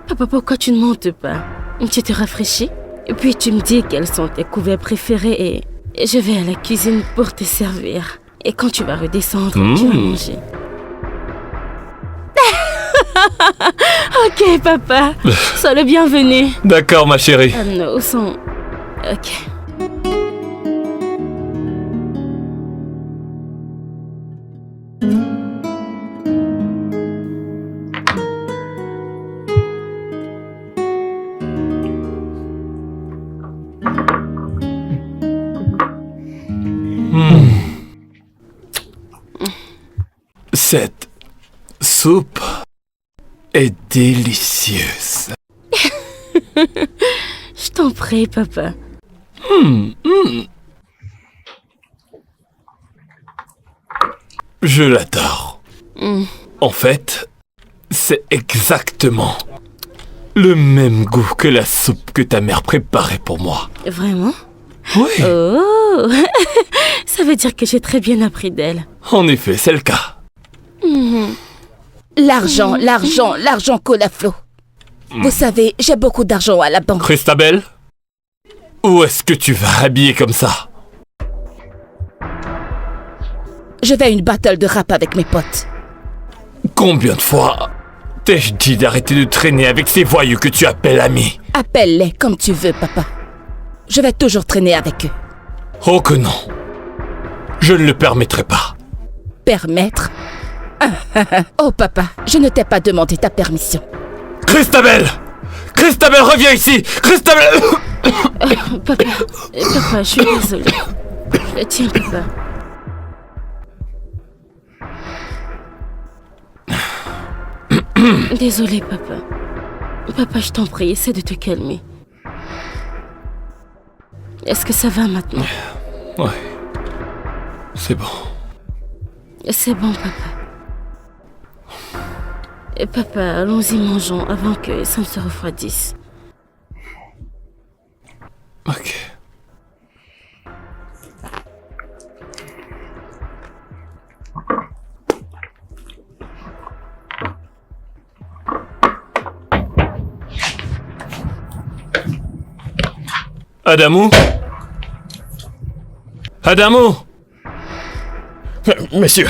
Papa, pourquoi tu ne montes pas? Tu te rafraîchis? Et puis tu me dis quels sont tes couverts préférés et je vais à la cuisine pour te servir. Et quand tu vas redescendre, tu vas manger. Ok, papa. Sois le bienvenu. D'accord, ma chérie. Nous sommes... Ok. Cette soupe est délicieuse. Je t'en prie, papa. Je l'adore. En fait, c'est exactement le même goût que la soupe que ta mère préparait pour moi. Vraiment? Oui. Oh, ça veut dire que j'ai très bien appris d'elle. En effet, c'est le cas. L'argent coule à flot. Vous savez, j'ai beaucoup d'argent à la banque. Christabel, où est-ce que tu vas habiller comme ça? Je vais à une battle de rap avec mes potes. Combien de fois t'ai-je dit d'arrêter de traîner avec ces voyous que tu appelles amis? Appelle-les comme tu veux, papa. Je vais toujours traîner avec eux. Oh que non. Je ne le permettrai pas. Permettre? Oh papa, je ne t'ai pas demandé ta permission. Christabel! Christabel, reviens ici! Christabel! Papa, je suis désolée. Tiens, papa. Désolée, papa. Papa, je t'en prie, essaie de te calmer. Est-ce que ça va maintenant? Ouais. C'est bon. C'est bon, papa. Papa, allons-y, mangeons avant que ça ne se refroidisse. Ok. Adamou? Adamou? Monsieur,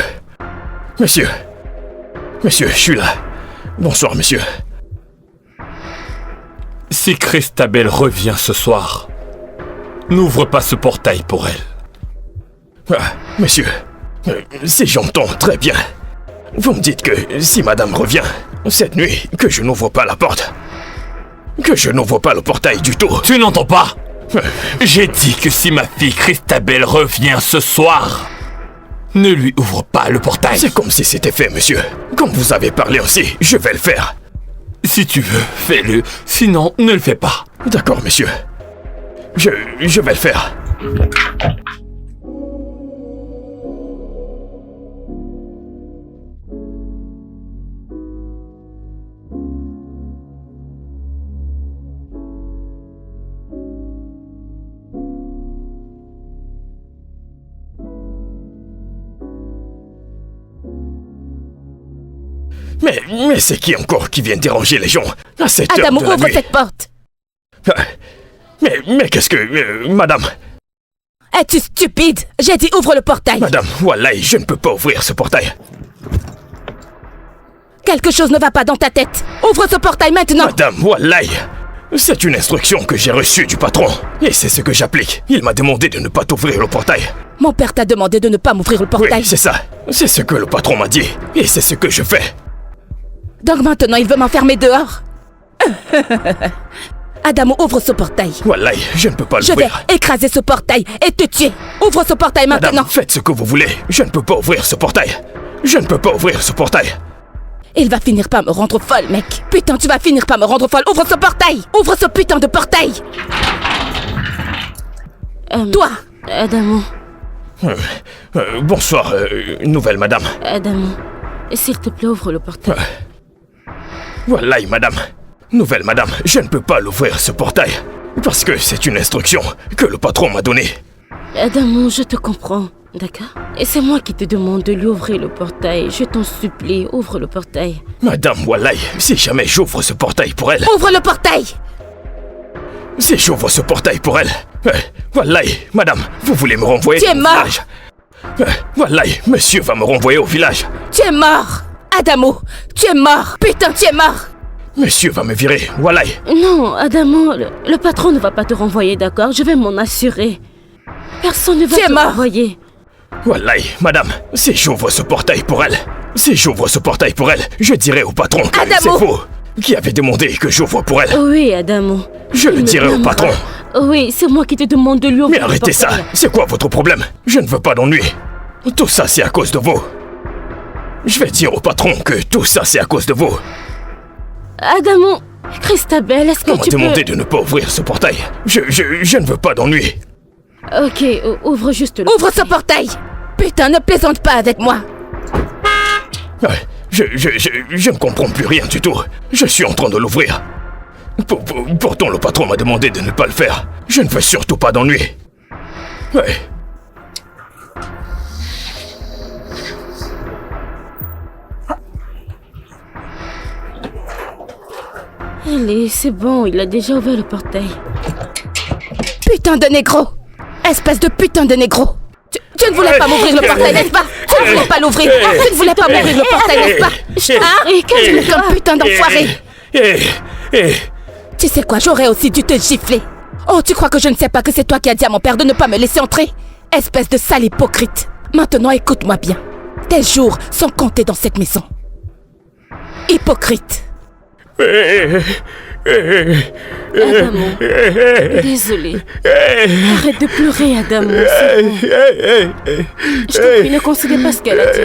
je suis là. Bonsoir, monsieur. Si Christabel revient ce soir, n'ouvre pas ce portail pour elle. Ah, monsieur, si j'entends très bien, vous me dites que si madame revient cette nuit, que je n'ouvre pas la porte. Que je n'ouvre pas le portail du tout. Tu n'entends pas? J'ai dit que si ma fille Christabel revient ce soir, ne lui ouvre pas le portail. C'est comme si c'était fait, monsieur. Comme vous avez parlé aussi, je vais le faire. Si tu veux, fais-le. Sinon, ne le fais pas. D'accord, monsieur. Je vais le faire. Mais c'est qui encore qui vient déranger les gens à cette heure Adamo, de la ouvre nuit? cette porte. Mais qu'est-ce que... madame... Es-tu stupide? J'ai dit ouvre le portail. Madame, wallahi, je ne peux pas ouvrir ce portail. Quelque chose ne va pas dans ta tête. Ouvre ce portail maintenant. Madame, wallahi, c'est une instruction que j'ai reçue du patron. Et c'est ce que j'applique. Il m'a demandé de ne pas t'ouvrir le portail. Mon père t'a demandé de ne pas m'ouvrir le portail. Oui, c'est ça. C'est ce que le patron m'a dit. Et c'est ce que je fais. Donc maintenant, il veut m'enfermer dehors. Adamo, ouvre ce portail. Wallahi, je ne peux pas Je vais l'ouvrir. écraser ce portail et te tuer. Ouvre ce portail maintenant. Madame, faites ce que vous voulez. Je ne peux pas ouvrir ce portail. Je ne peux pas ouvrir ce portail. Il va finir par me rendre folle, mec. Putain, tu vas finir par me rendre folle. Ouvre ce portail. Ouvre ce putain de portail. Toi. Adamo. Bonsoir, nouvelle madame. Adamo. S'il te plaît, ouvre le portail. Wallahi, madame. Nouvelle madame, je ne peux pas l'ouvrir ce portail. Parce que c'est une instruction que le patron m'a donnée. Adamo, je te comprends, d'accord? Et c'est moi qui te demande de lui ouvrir le portail. Je t'en supplie, ouvre le portail. Madame, wallahi, si jamais j'ouvre ce portail pour elle... Ouvre le portail. Si j'ouvre ce portail pour elle... wallahi, madame, vous voulez me renvoyer Tu es au mort. village. Wallahi, monsieur va me renvoyer au village. Tu es mort. Adamo, tu es mort. Putain, tu es mort. Monsieur va me virer, wallahi. Non, Adamo, le patron ne va pas te renvoyer, d'accord? Je vais m'en assurer. Personne ne va Tu es te mort. renvoyer. Wallahi, madame, si j'ouvre ce portail pour elle... Si j'ouvre ce portail pour elle, je dirai au patron que Adamo. c'est vous qui avez demandé que j'ouvre pour elle. Oui, Adamo. Je le Il me dirai au blâmera. patron. Oui, c'est moi qui te demande de lui ouvrir Mais le arrêtez ça. portail. C'est quoi votre problème? Je ne veux pas d'ennui. Tout ça, c'est à cause de vous. Je vais dire au patron que tout ça, c'est à cause de vous. Adamo, Christabel, est-ce que On m'a tu demandé peux... de ne pas ouvrir ce portail. Je ne veux pas d'ennui. Ok, ouvre juste le... Ouvre ce portail. Putain, ne plaisante pas avec moi. Je ne comprends plus rien du tout. Je suis en train de l'ouvrir. Pourtant, le patron m'a demandé de ne pas le faire. Je ne veux surtout pas d'ennui. Ouais. Allez, c'est bon, il a déjà ouvert le portail. Putain de négro. Espèce de putain de négro. Tu ne voulais pas m'ouvrir le portail, n'est-ce pas? Tu ne voulais pas l'ouvrir. Tu ne voulais pas m'ouvrir le portail, n'est-ce pas? Hein? Et Tu es un putain d'enfoiré. Eh, Tu sais quoi, j'aurais aussi dû te gifler. Oh, tu crois que je ne sais pas que c'est toi qui as dit à mon père de ne pas me laisser entrer? Espèce de sale hypocrite. Maintenant, écoute-moi bien. Tes jours sont comptés dans cette maison. Hypocrite. Adamo, désolé. Arrête de pleurer, Adamo. c'est bon. Je t'en prie, ne considère pas ce qu'elle a dit.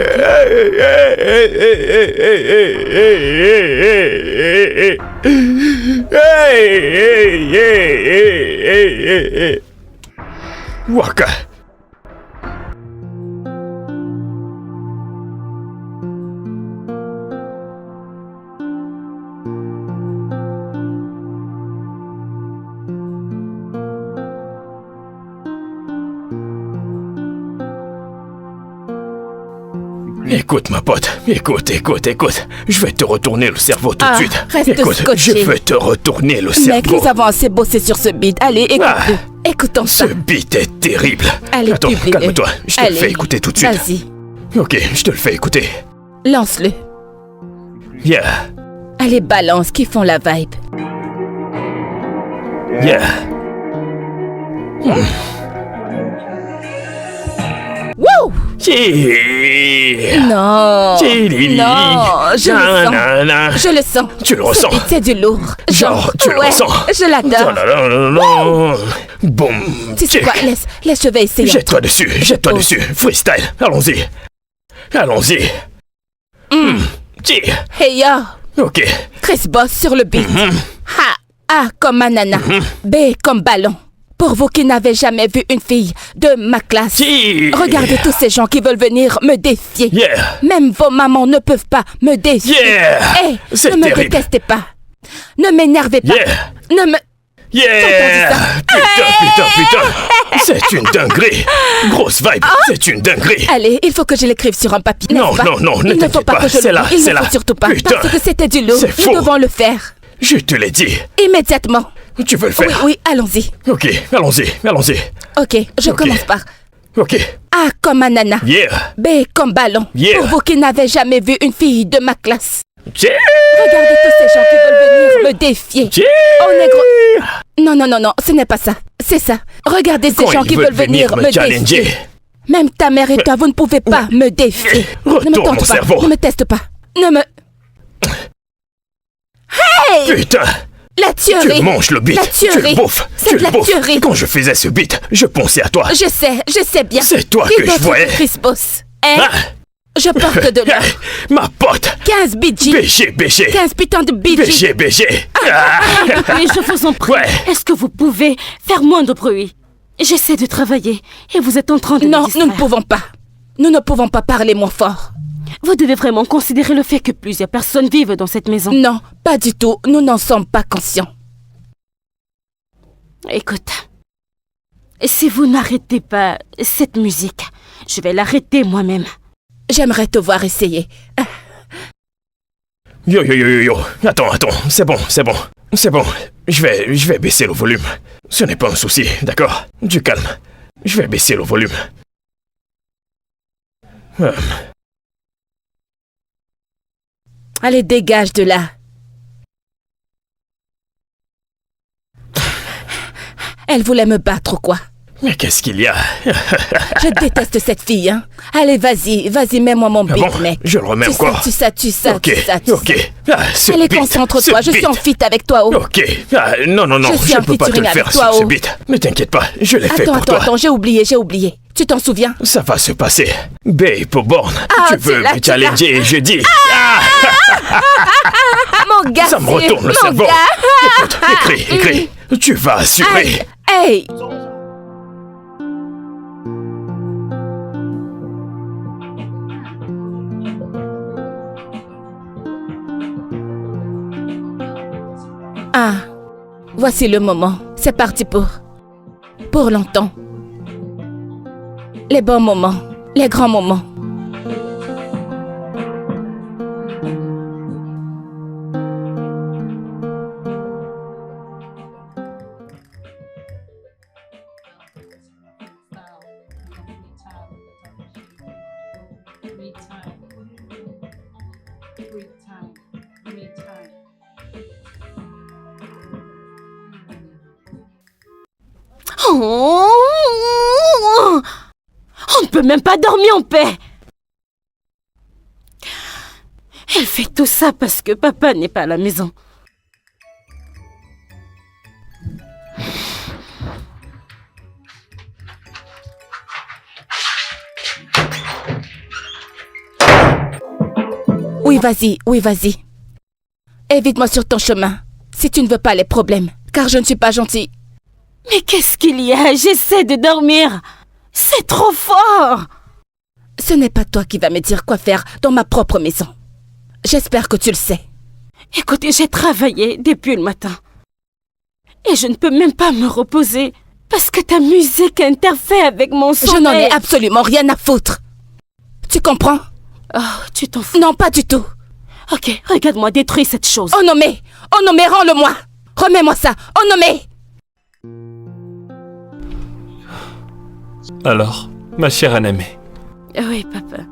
Waka. Écoute ma pote, écoute. Je vais te retourner le cerveau tout de suite. Reste Écoute, scotché. je vais te retourner le Mec, cerveau. nous avons assez bossé sur ce beat. Allez, écoute-le. Écoutons Ce ça. beat est terrible. Allez, Attends, publie-le. calme-toi. Je te le Allez, fais écouter tout de suite. Vas-y, Ok, je te le fais écouter. lance-le. Yeah. Allez, balance, qui font la vibe. Yeah. Wouh! Yeah. Non! Chili. Non, je le sens. Nanana. Je le sens. Tu le ressens? C'est du lourd. Genre, tu le ouais, ressens? Je l'adore. Nanana. Boum. Tu sais Check. quoi? Laisse, je vais essayer. Jette-toi dessus, jette-toi dessus. Freestyle, allons-y. Allons-y. Yeah. Hey yo! Ok. Chris Boss sur le beat. Ha! A comme ananas. B comme ballon. Pour vous qui n'avez jamais vu une fille de ma classe, Yeah. regardez tous ces gens qui veulent venir me défier. Yeah. Même vos mamans ne peuvent pas me défier. Yeah. Hey, C'est ne me terrible. détestez pas. Ne m'énervez pas. Yeah. Ne me... Yeah. Putain. C'est une dinguerie. Grosse vibe, c'est une dinguerie. Allez, il faut que je l'écrive sur un papier. Non, n'est-ce pas? non, ne Il ne faut t'inquiète pas pas, que je c'est le là, dise. Il c'est ne faut là. surtout pas. Putain. Parce que c'était du lourd. C'est Nous faux. devons le faire. Je te l'ai dit. Immédiatement. Tu veux le Oui, faire? oui, allons-y. Ok, allons-y. Ok, je Ok. commence par Ok. A comme ananas. Yeah. B comme ballon. Yeah. Pour vous qui n'avez jamais vu une fille de ma classe. Yeah. Regardez tous ces gens qui veulent venir me défier. Yeah. Oh, négro. Non, ce n'est pas ça. C'est ça. Regardez ces Quand gens ils qui veulent venir me challenger. défier. Même ta mère et toi, vous ne pouvez pas me défier. Ne me Retourne tente mon pas. cerveau. Ne me teste pas. Ne me... Hey! Putain. La tuerie. Tu manges le beat, La tu tuerie. le bouffes, C'est tu de le la bouffes. tuerie. Quand je faisais ce beat, je pensais à toi. Je sais bien. C'est toi Qui que je d'autre voyais. que Chris Boss? Hein? Ah. Je porte de l'or. Ma pote. 15 BG. BG. 15 putains de BG. BG. Ah. Mais je vous en prie, Ouais. est-ce que vous pouvez faire moins de bruit? J'essaie de travailler et vous êtes en train de me Non, distraire. nous ne pouvons pas. Nous ne pouvons pas parler moins fort. Vous devez vraiment considérer le fait que plusieurs personnes vivent dans cette maison. Non, pas du tout. Nous n'en sommes pas conscients. Écoute, si vous n'arrêtez pas cette musique, je vais l'arrêter moi-même. J'aimerais te voir essayer. Yo. Attends. C'est bon. Je vais baisser le volume. Ce n'est pas un souci, d'accord? Du calme. Je vais baisser le volume. Allez, dégage de là. Elle voulait me battre ou quoi? Mais qu'est-ce qu'il y a? Je déteste cette fille, hein. Allez, vas-y, mets-moi mon Ah beat, bon? mec. Je le remets encore. Tu sais. Ok. Ah, ce Allez, beat, concentre-toi, ce je suis en beat. fit avec toi, oh. Ok. Ah, non, Je suis je en peux pas te le featuring faire avec sur toi, ce oh. beat. Ne t'inquiète pas, je l'ai fait pour toi. Attends, j'ai oublié. Tu t'en souviens? Ça va se passer. Babe Born, Ah, tu veux tu me challenger jeudi? Ah, mon gars, Ça me retourne le mon cerveau. gars. Écoute, écris. Tu vas assurer. Hey. Ah, voici le moment. C'est parti pour longtemps. Les bons moments, les grands moments. Oh, on ne peut même pas dormir en paix. Elle fait tout ça parce que papa n'est pas à la maison. Oui, vas-y. Évite-moi sur ton chemin, si tu ne veux pas les problèmes, car je ne suis pas gentille. Mais qu'est-ce qu'il y a? J'essaie de dormir. C'est trop fort. Ce n'est pas toi qui vas me dire quoi faire dans ma propre maison. J'espère que tu le sais. Écoutez, j'ai travaillé depuis le matin. Et je ne peux même pas me reposer parce que ta musique interfère avec mon sommeil. Je n'en ai absolument rien à foutre. Tu comprends? Oh, tu t'en fous. Non, pas du tout. Ok, regarde-moi détruire cette chose. Oh non mais, rends-le-moi. Remets-moi ça. Oh non mais. Alors, ma chère Anamé, Oui, papa.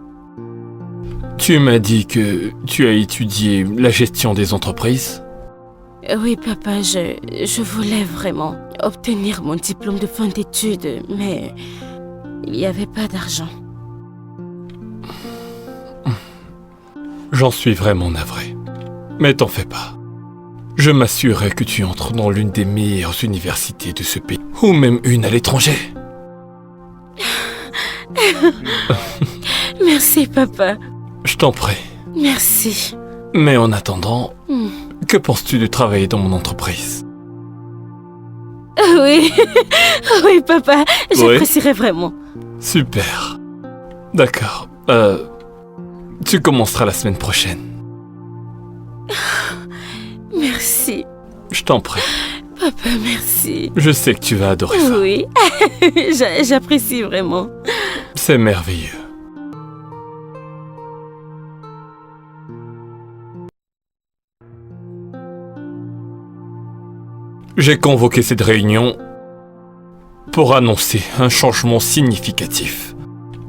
tu m'as dit que tu as étudié la gestion des entreprises. Oui, papa, je voulais vraiment obtenir mon diplôme de fin d'études, mais il n'y avait pas d'argent. J'en suis vraiment navré. Mais t'en fais pas. Je m'assurerai que tu entres dans l'une des meilleures universités de ce pays, ou même une à l'étranger. Merci, papa. Je t'en prie. Merci. Mais en attendant, que penses-tu de travailler dans mon entreprise? Oui, oui, papa, j'apprécierais vraiment. Super. D'accord. Tu commenceras la semaine prochaine. Merci. Je t'en prie. Papa, merci. Je sais que tu vas adorer ça. Oui, j'apprécie vraiment. C'est merveilleux. J'ai convoqué cette réunion pour annoncer un changement significatif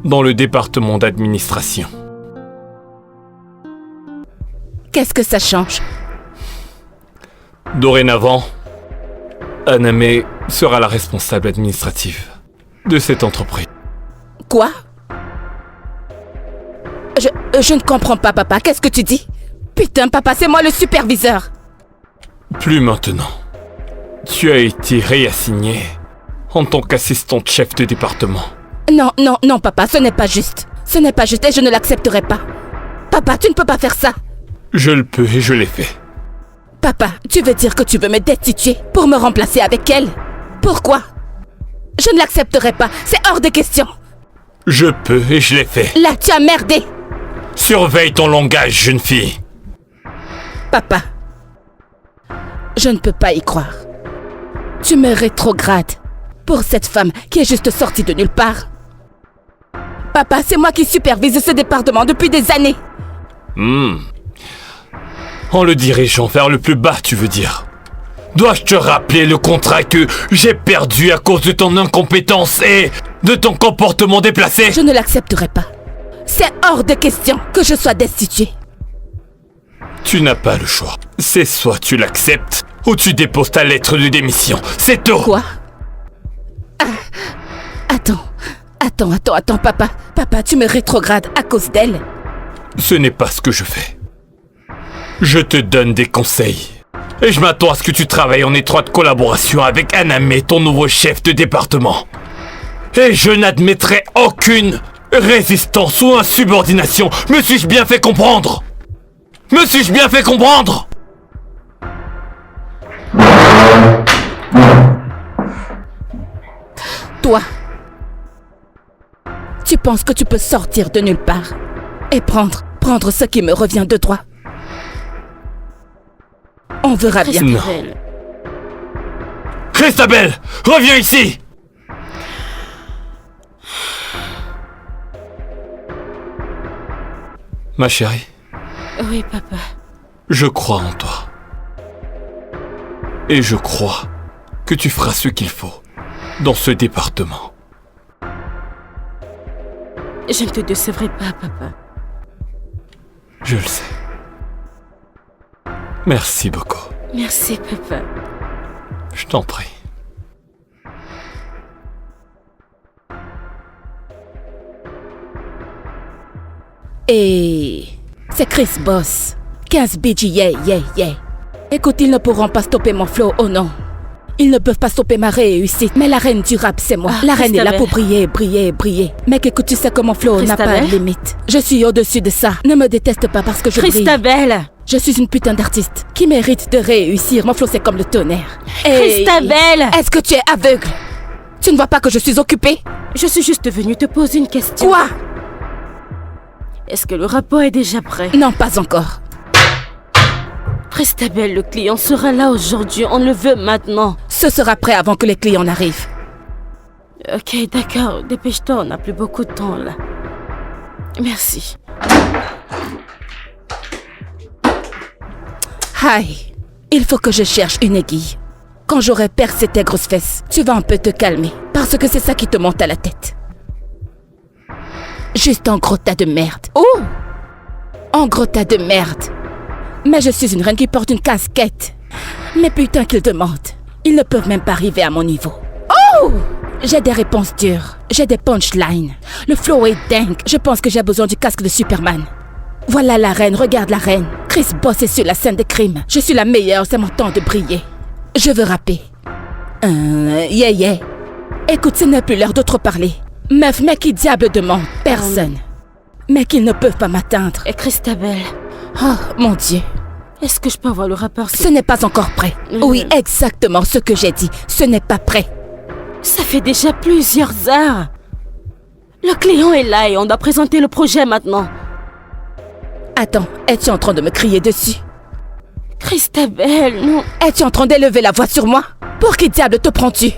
dans le département d'administration. Qu'est-ce que ça change? Dorénavant, Aname sera la responsable administrative de cette entreprise. Quoi? Je ne comprends pas, papa. Qu'est-ce que tu dis? Putain, papa, c'est moi le superviseur. Plus maintenant. Tu as été réassigné en tant qu'assistante chef de département. Non, non, non, papa, ce n'est pas juste. Ce n'est pas juste et je ne l'accepterai pas. Papa, tu ne peux pas faire ça. Je le peux et je l'ai fait. Papa, tu veux dire que tu veux me destituer pour me remplacer avec elle? Pourquoi? Je ne l'accepterai pas, c'est hors de question. Je peux et je l'ai fait. Là, tu as merdé. Surveille ton langage, jeune fille. Papa, je ne peux pas y croire. Tu me rétrogrades pour cette femme qui est juste sortie de nulle part. Papa, c'est moi qui supervise ce département depuis des années. En le dirigeant vers le plus bas, tu veux dire? Dois-je te rappeler le contrat que j'ai perdu à cause de ton incompétence et de ton comportement déplacé? Je ne l'accepterai pas. C'est hors de question que je sois destituée. Tu n'as pas le choix. C'est soit tu l'acceptes ou tu déposes ta lettre de démission. C'est tout. Quoi? Attends, papa. Papa, tu me rétrogrades à cause d'elle? Ce n'est pas ce que je fais. Je te donne des conseils. Et je m'attends à ce que tu travailles en étroite collaboration avec Aname, ton nouveau chef de département. Et je n'admettrai aucune résistance ou insubordination. Me suis-je bien fait comprendre? Me suis-je bien fait comprendre? Toi, tu penses que tu peux sortir de nulle part et prendre ce qui me revient de droit? On verra bien. Non. Christabel, reviens ici! Ma chérie, Oui, papa. je crois en toi. Et je crois que tu feras ce qu'il faut dans ce département. Je ne te décevrai pas, papa. Je le sais. Merci beaucoup. Merci, papa. Je t'en prie. Et c'est Chris Boss. 15 BG, yeah. Écoute, ils ne pourront pas stopper mon flow, oh non. Ils ne peuvent pas stopper ma réussite. Mais la reine du rap, c'est moi. La reine est là pour briller. Mec, écoute, tu sais que mon flow n'a pas de limite. Je suis au-dessus de ça. Ne me déteste pas parce que je brille. Christabel! Je suis une putain d'artiste qui mérite de réussir. Mon flow, c'est comme le tonnerre. Christabel! Est-ce que tu es aveugle? Tu ne vois pas que je suis occupée? Je suis juste venue te poser une question. Quoi? Est-ce que le rapport est déjà prêt? Non, pas encore. Christabel, le client sera là aujourd'hui. On le veut maintenant. Ce sera prêt avant que les clients n'arrivent. Ok, d'accord. Dépêche-toi, on n'a plus beaucoup de temps là. Merci. Hi. Il faut que je cherche une aiguille. Quand j'aurai percé tes grosses fesses, tu vas un peu te calmer. Parce que c'est ça qui te monte à la tête. Juste un gros tas de merde. Oh! Un gros tas de merde. Mais je suis une reine qui porte une casquette. Mais putain qu'ils demandent. Ils ne peuvent même pas arriver à mon niveau. Oh! J'ai des réponses dures. J'ai des punchlines. Le flow est dingue. Je pense que j'ai besoin du casque de Superman. Voilà la reine, regarde la reine. Chris Boss est sur la scène des crimes. Je suis la meilleure, c'est mon temps de briller. Je veux rapper. Yeah. Écoute, ce n'est plus l'heure de trop parler. Meuf, mais qui diable demande? Personne. Mais qu'ils ne peuvent pas m'atteindre. Et Christabel, Oh, mon Dieu. est-ce que je peux avoir le rapport? Ce n'est pas encore prêt. Oui, exactement ce que j'ai dit. Ce n'est pas prêt. Ça fait déjà plusieurs heures. Le client est là et on doit présenter le projet maintenant. Attends, es-tu en train de me crier dessus? Christabel, non. Es-tu en train d'élever la voix sur moi? Pour qui diable te prends-tu?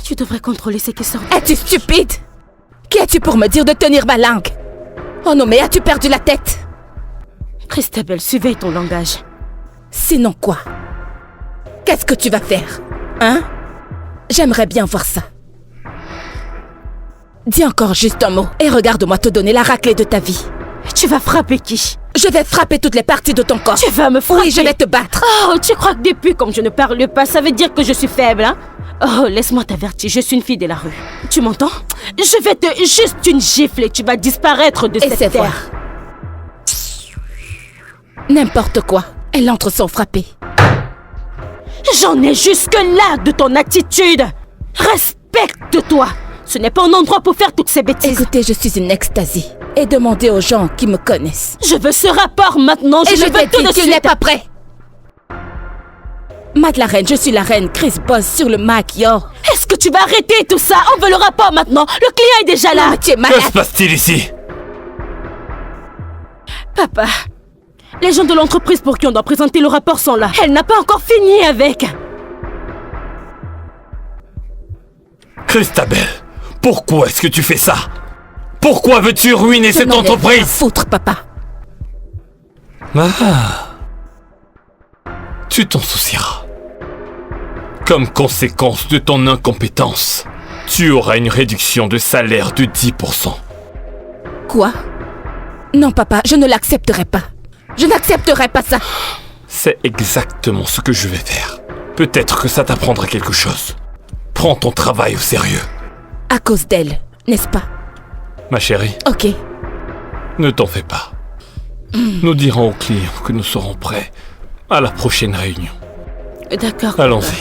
Tu devrais contrôler ce qui sort. Es-tu stupide? Qui es-tu pour me dire de tenir ma langue? Oh non, mais as-tu perdu la tête? Christabel, surveille ton langage. Sinon quoi? Qu'est-ce que tu vas faire? Hein? J'aimerais bien voir ça. Dis encore juste un mot et regarde-moi te donner la raclée de ta vie. Tu vas frapper qui? Je vais frapper toutes les parties de ton corps. Tu vas me frapper? Oui, je vais te battre. Oh, tu crois que depuis comme je ne parle pas, ça veut dire que je suis faible, hein? Oh, laisse-moi t'avertir, je suis une fille de la rue. Tu m'entends? Je vais te juste une gifle et tu vas disparaître de cette Essaie voir. terre. N'importe quoi. Elle entre sans frapper. J'en ai jusque-là de ton attitude. Respecte-toi. Ce n'est pas un endroit pour faire toutes ces bêtises. Écoutez, je suis une extasie. Et demandez aux gens qui me connaissent. Je veux ce rapport maintenant. Et je le veux t'ai tout dit de qu'il n'est suite. pas prêt. Matt la reine, je suis la reine. Chris Boss sur le Mac, yo. Est-ce que tu vas arrêter tout ça? On veut le rapport maintenant. Le client est déjà là. Mais tu es Que malade. se passe-t-il ici? Papa, les gens de l'entreprise pour qui on doit présenter le rapport sont là. Elle n'a pas encore fini avec. Christabel, pourquoi est-ce que tu fais ça? Pourquoi veux-tu ruiner Je cette n'en ai rien à entreprise? foutre, papa. Ah. Tu t'en soucieras. Comme conséquence de ton incompétence, tu auras une réduction de salaire de 10%. Quoi? Non, papa, je ne l'accepterai pas. Je n'accepterai pas ça. C'est exactement ce que je vais faire. Peut-être que ça t'apprendra quelque chose. Prends ton travail au sérieux. À cause d'elle, n'est-ce pas? Ma chérie, Ok. ne t'en fais pas. Nous dirons aux clients que nous serons prêts à la prochaine réunion. D'accord. Allons-y.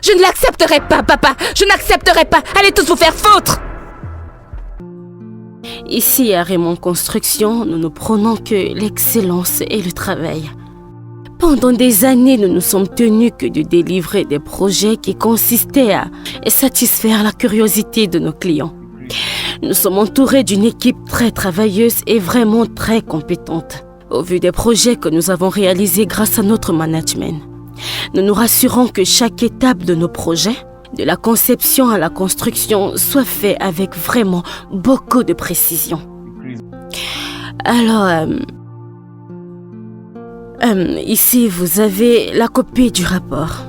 Je ne l'accepterai pas, papa. Je n'accepterai pas. Allez tous vous faire foutre. Ici à Raymond Construction, nous ne prenons que l'excellence et le travail. Pendant des années, nous ne sommes tenus que de délivrer des projets qui consistaient à satisfaire la curiosité de nos clients. Nous sommes entourés d'une équipe très travailleuse et vraiment très compétente. Au vu des projets que nous avons réalisés grâce à notre management, nous nous rassurons que chaque étape de nos projets, de la conception à la construction, soit fait avec vraiment beaucoup de précision. Alors, ici, vous avez la copie du rapport.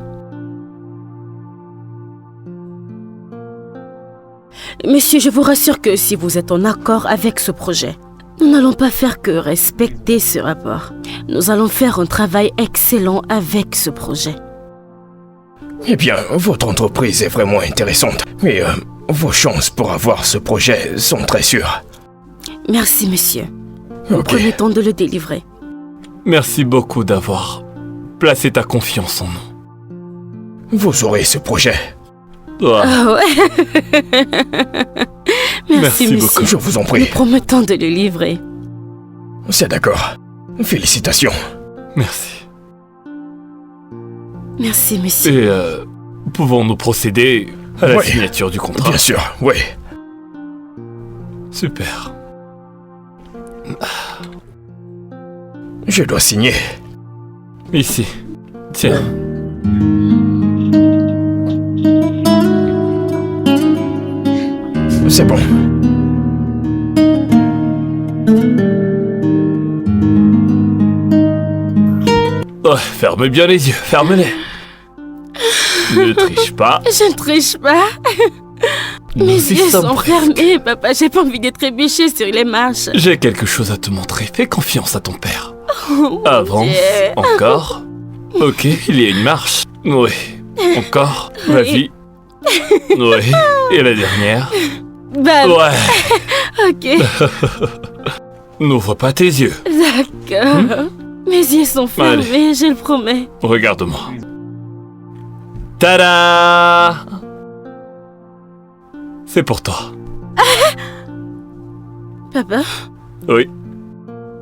Monsieur, je vous rassure que si vous êtes en accord avec ce projet, nous n'allons pas faire que respecter ce rapport. Nous allons faire un travail excellent avec ce projet. Eh bien, votre entreprise est vraiment intéressante. Mais vos chances pour avoir ce projet sont très sûres. Merci, monsieur. Nous Ok. promettons de le délivrer. Merci beaucoup d'avoir placé ta confiance en nous. Vous aurez ce projet. Ah, Ah ouais. Merci monsieur. beaucoup. Je vous en Nous prie. promettons de le livrer. C'est d'accord. Félicitations. merci. Merci, monsieur. Et pouvons-nous procéder à la Oui. signature du contrat? Bien sûr, oui. Super. Je dois signer. Ici. Tiens. C'est bon. Oh, ferme bien les yeux, ferme-les. Ne triche pas. Je ne triche pas. Mes Nous y yeux sommes sont presque. fermés, papa. J'ai pas envie de trébucher sur les marches. J'ai quelque chose à te montrer. Fais confiance à ton père. Oh, mon Avance. Dieu. Encore. Ok, il y a une marche. Oui. Encore. Vas-y. Oui. Et la dernière. Bam. Ouais. Ok. N'ouvre pas tes yeux. D'accord. Mes yeux sont fermés, je le promets. Regarde-moi. Tada! C'est pour toi. Papa, Oui,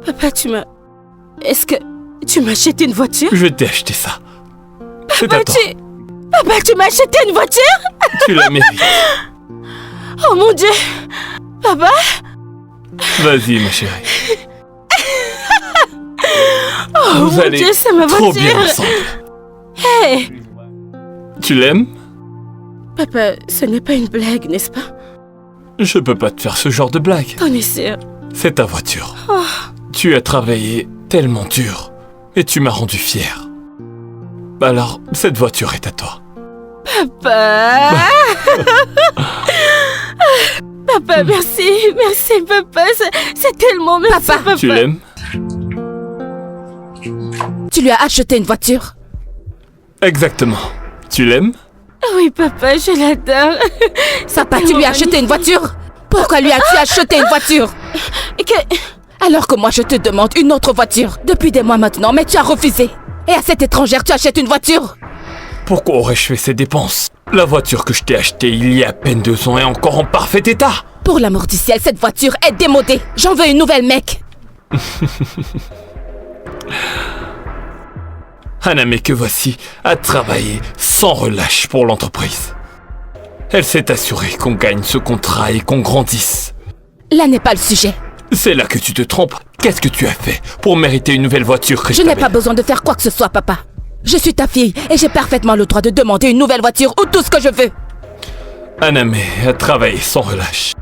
papa, Est-ce que tu m'as acheté une voiture? je t'ai acheté ça. C'est à toi. Papa, tu m'as acheté une voiture? Tu la mérites. Oh mon Dieu! Papa? Vas-y, ma chérie. Oh Vous mon allez Dieu, c'est ma trop voiture! bien ensemble. Hey! Tu l'aimes? Papa, ce n'est pas une blague, n'est-ce pas? Je peux pas te faire ce genre de blague. T'en es sûr? C'est ta voiture. Oh. Tu as travaillé tellement dur et tu m'as rendu fier. Alors, cette voiture est à toi. Papa! Papa, merci, merci papa, c'est tellement merci papa. Tu l'aimes? Tu lui as acheté une voiture? Exactement. Tu l'aimes? Oui papa, je l'adore. Papa, tu lui as acheté une voiture? Pourquoi lui as-tu acheté une voiture? Alors que moi je te demande une autre voiture. Depuis des mois maintenant, mais tu as refusé. Et à cette étrangère, tu achètes une voiture? Pourquoi aurais-je fait ces dépenses? La voiture que je t'ai achetée il y a à peine 2 ans est encore en parfait état. Pour l'amour du ciel, cette voiture est démodée. J'en veux une nouvelle, mec. Haname que voici a travaillé sans relâche pour l'entreprise. Elle s'est assurée qu'on gagne ce contrat et qu'on grandisse. Là n'est pas le sujet. C'est là que tu te trompes. Qu'est-ce que tu as fait pour mériter une nouvelle voiture, Je Christabel? n'ai pas besoin de faire quoi que ce soit, papa. Je suis ta fille et j'ai parfaitement le droit de demander une nouvelle voiture ou tout ce que je veux. Haname a travaillé sans relâche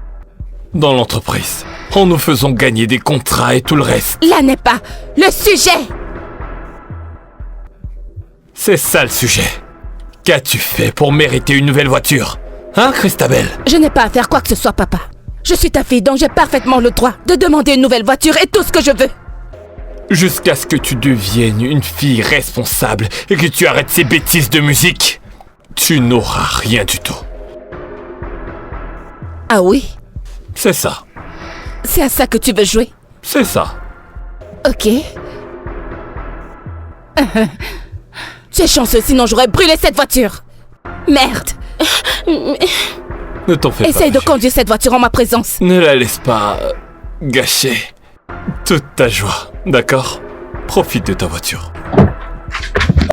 dans l'entreprise, en nous faisant gagner des contrats et tout le reste. Là n'est pas le sujet. C'est ça le sujet. Qu'as-tu fait pour mériter une nouvelle voiture? Hein, Christabel? Je n'ai pas à faire quoi que ce soit, papa. Je suis ta fille, donc j'ai parfaitement le droit de demander une nouvelle voiture et tout ce que je veux. Jusqu'à ce que tu deviennes une fille responsable et que tu arrêtes ces bêtises de musique, tu n'auras rien du tout. Ah oui? C'est ça. C'est à ça que tu veux jouer? C'est ça. Ok. Tu es chanceux, sinon j'aurais brûlé cette voiture. Merde. Ne t'en fais pas. Essaye de conduire cette voiture en ma présence. Ne la laisse pas gâcher toute ta joie, d'accord? Profite de ta voiture.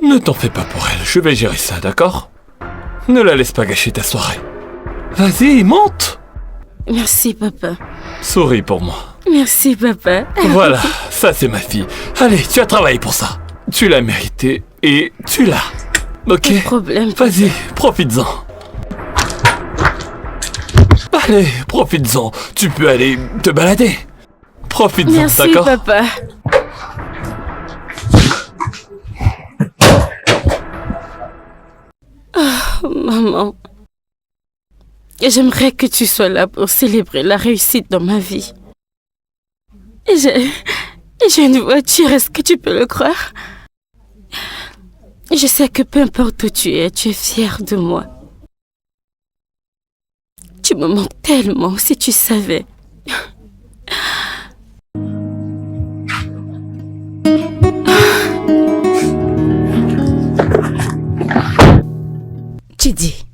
Ne t'en fais pas pour elle, je vais gérer ça, d'accord? Ne la laisse pas gâcher ta soirée. Vas-y, monte! Merci papa. Souris pour moi. Merci papa. Voilà, ça c'est ma fille. Allez, tu as travaillé pour ça. Tu l'as mérité et tu l'as. Ok? Pas de problème. Vas-y, profites-en. Allez, profites-en. Tu peux aller te balader. Profites-en, Merci d'accord? papa. Oh, maman. J'aimerais que tu sois là pour célébrer la réussite dans ma vie. J'ai une voiture, est-ce que tu peux le croire? Je sais que peu importe où tu es fière de moi. Tu me manques tellement, si tu savais. Tu dis,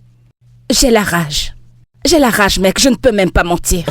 j'ai la rage. J'ai la rage, mec, je ne peux même pas mentir.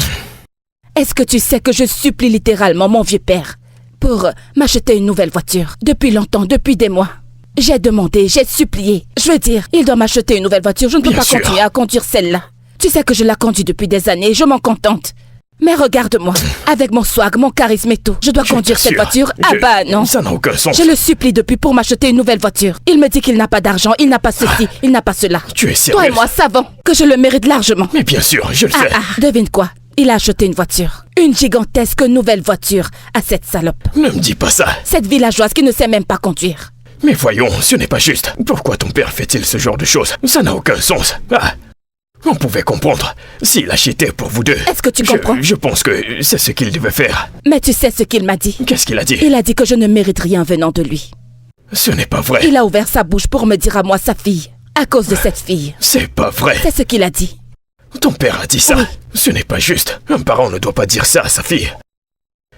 Est-ce que tu sais que je supplie littéralement mon vieux père pour m'acheter une nouvelle voiture? Depuis longtemps, depuis des mois. J'ai demandé, j'ai supplié. Je veux dire, il doit m'acheter une nouvelle voiture. Je ne peux Bien pas sûr. continuer à conduire celle-là. Tu sais que je la conduis depuis des années et je m'en contente. Mais regarde-moi, avec mon swag, mon charisme et tout, je dois conduire cette t'assure, voiture? Ah bah non. Ça n'a aucun sens. Je le supplie depuis pour m'acheter une nouvelle voiture. Il me dit qu'il n'a pas d'argent, il n'a pas ceci, il n'a pas cela. Tu es Toi sérieux? et moi savons que je le mérite largement. Mais bien sûr, je le sais. Devine quoi? Il a acheté une voiture. Une gigantesque nouvelle voiture à cette salope. Ne me dis pas ça. Cette villageoise qui ne sait même pas conduire. Mais voyons, ce n'est pas juste. Pourquoi ton père fait-il ce genre de choses? Ça n'a aucun sens. Ah, On pouvait comprendre. S'il a cheaté pour vous deux... Est-ce que tu comprends? Je pense que c'est ce qu'il devait faire. Mais tu sais ce qu'il m'a dit? Qu'est-ce qu'il a dit? Il a dit que je ne mérite rien venant de lui. Ce n'est pas vrai. Il a ouvert sa bouche pour me dire à moi sa fille. À cause de cette fille. C'est pas vrai. C'est ce qu'il a dit. Ton père a dit ça. Oui. Ce n'est pas juste. Un parent ne doit pas dire ça à sa fille.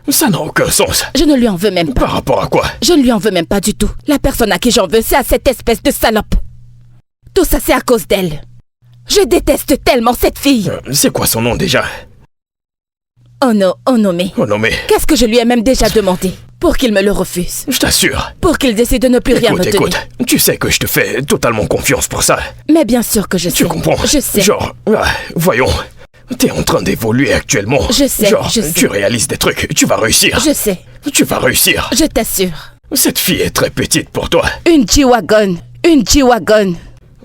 Ça n'a aucun sens. Je ne lui en veux même pas. Par rapport à quoi? Je ne lui en veux même pas du tout. La personne à qui j'en veux, c'est à cette espèce de salope. Tout ça, c'est à cause d'elle. Je déteste tellement cette fille. C'est quoi son nom déjà? Onome. Onome. Qu'est-ce que je lui ai même déjà demandé pour qu'il me le refuse? Je t'assure. Pour qu'il décide de ne plus rien me tenir. Écoute, tu sais que je te fais totalement confiance pour ça. Mais bien sûr que je sais. Tu comprends? Je sais. Genre, voyons, t'es en train d'évoluer actuellement. Je sais, Genre, je sais. tu réalises des trucs, tu vas réussir. Je sais. Tu vas réussir. Je t'assure. Cette fille est très petite pour toi. Une G-Wagon. Une G-Wagon.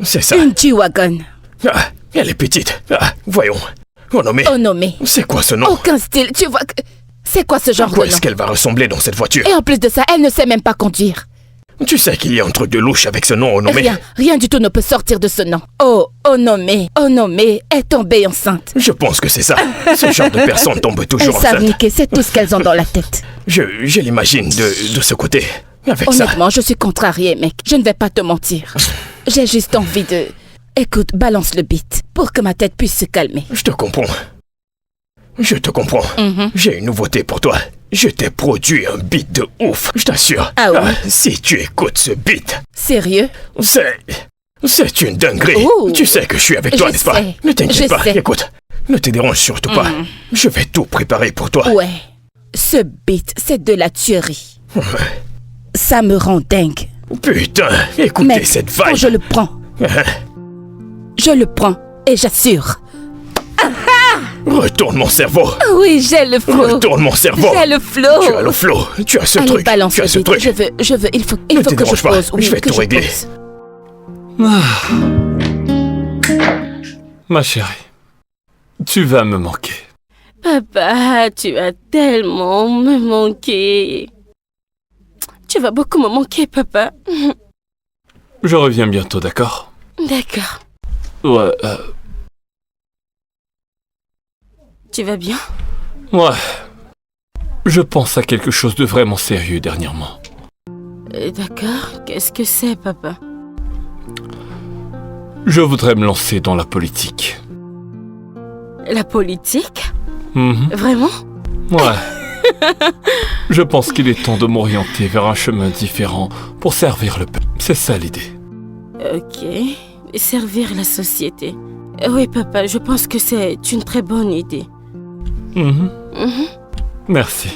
C'est ça. Une G-Wagon. Elle est petite. Voyons. Onome. Onome. C'est quoi ce nom? Aucun style. Tu vois que... C'est quoi ce genre À quoi de est-ce nom? qu'elle va ressembler dans cette voiture? Et en plus de ça, elle ne sait même pas conduire. Tu sais qu'il y a un truc de louche avec ce nom, Onome? Rien du tout ne peut sortir de ce nom. Oh, Onome est tombée enceinte. Je pense que c'est ça. Ce genre de personnes tombent toujours Elles savent enceintes. niquer, c'est tout ce qu'elles ont dans la tête. Je l'imagine de ce côté. Avec Honnêtement, je suis contrariée, mec. Je ne vais pas te mentir. J'ai juste envie de... Écoute, balance le beat pour que ma tête puisse se calmer. ça. Je te comprends. Je te comprends. Mhm. J'ai une nouveauté pour toi. Je t'ai produit un beat de ouf, je t'assure. Ah oui? Si tu écoutes ce beat, Sérieux? c'est une dinguerie. Ouh. Tu sais que je suis avec toi, Je n'est-ce pas? sais. Ne t'inquiète Je pas. sais. Écoute, ne te dérange surtout pas. Je vais tout préparer pour toi. Ouais. Ce beat, c'est de la tuerie. Ça me rend dingue. Putain, écoutez Mec, cette quand vibe. je le prends, je le prends et j'assure. Retourne mon cerveau. Oui, j'ai le flow. Retourne mon cerveau. J'ai le flow. Tu as le flow. Tu as ce Allez, truc. balance Tu as le ce beat. truc. Je veux, il faut Ne te que je dérange pas, pose. Oui, je vais que tout régler. pose. Ma chérie, tu vas me manquer. Papa, tu vas tellement me manquer. Tu vas beaucoup me manquer, papa. Je reviens bientôt, d'accord? D'accord. Ouais, Tu vas bien? ouais. Je pense à quelque chose de vraiment sérieux dernièrement. D'accord. Qu'est-ce que c'est, papa? Je voudrais me lancer dans la politique. La politique? Mhm. Vraiment? Ouais. Je pense qu'il est temps de m'orienter vers un chemin différent pour servir le peuple. C'est ça l'idée. Ok. Servir la société. Oui, papa, je pense que c'est une très bonne idée. Mhm. Mhm. Merci.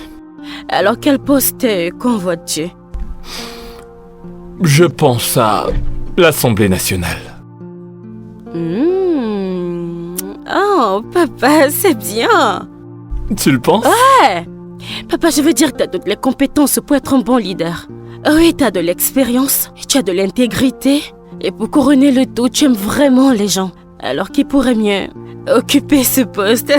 Alors, quel poste convoites-tu? Je pense à l'Assemblée nationale. Oh, papa, c'est bien. Tu le penses? Ouais. Papa, je veux dire que tu as toutes les compétences pour être un bon leader. Oui, tu as de l'expérience, tu as de l'intégrité. Et pour couronner le tout, tu aimes vraiment les gens. Alors qui pourrait mieux occuper ce poste?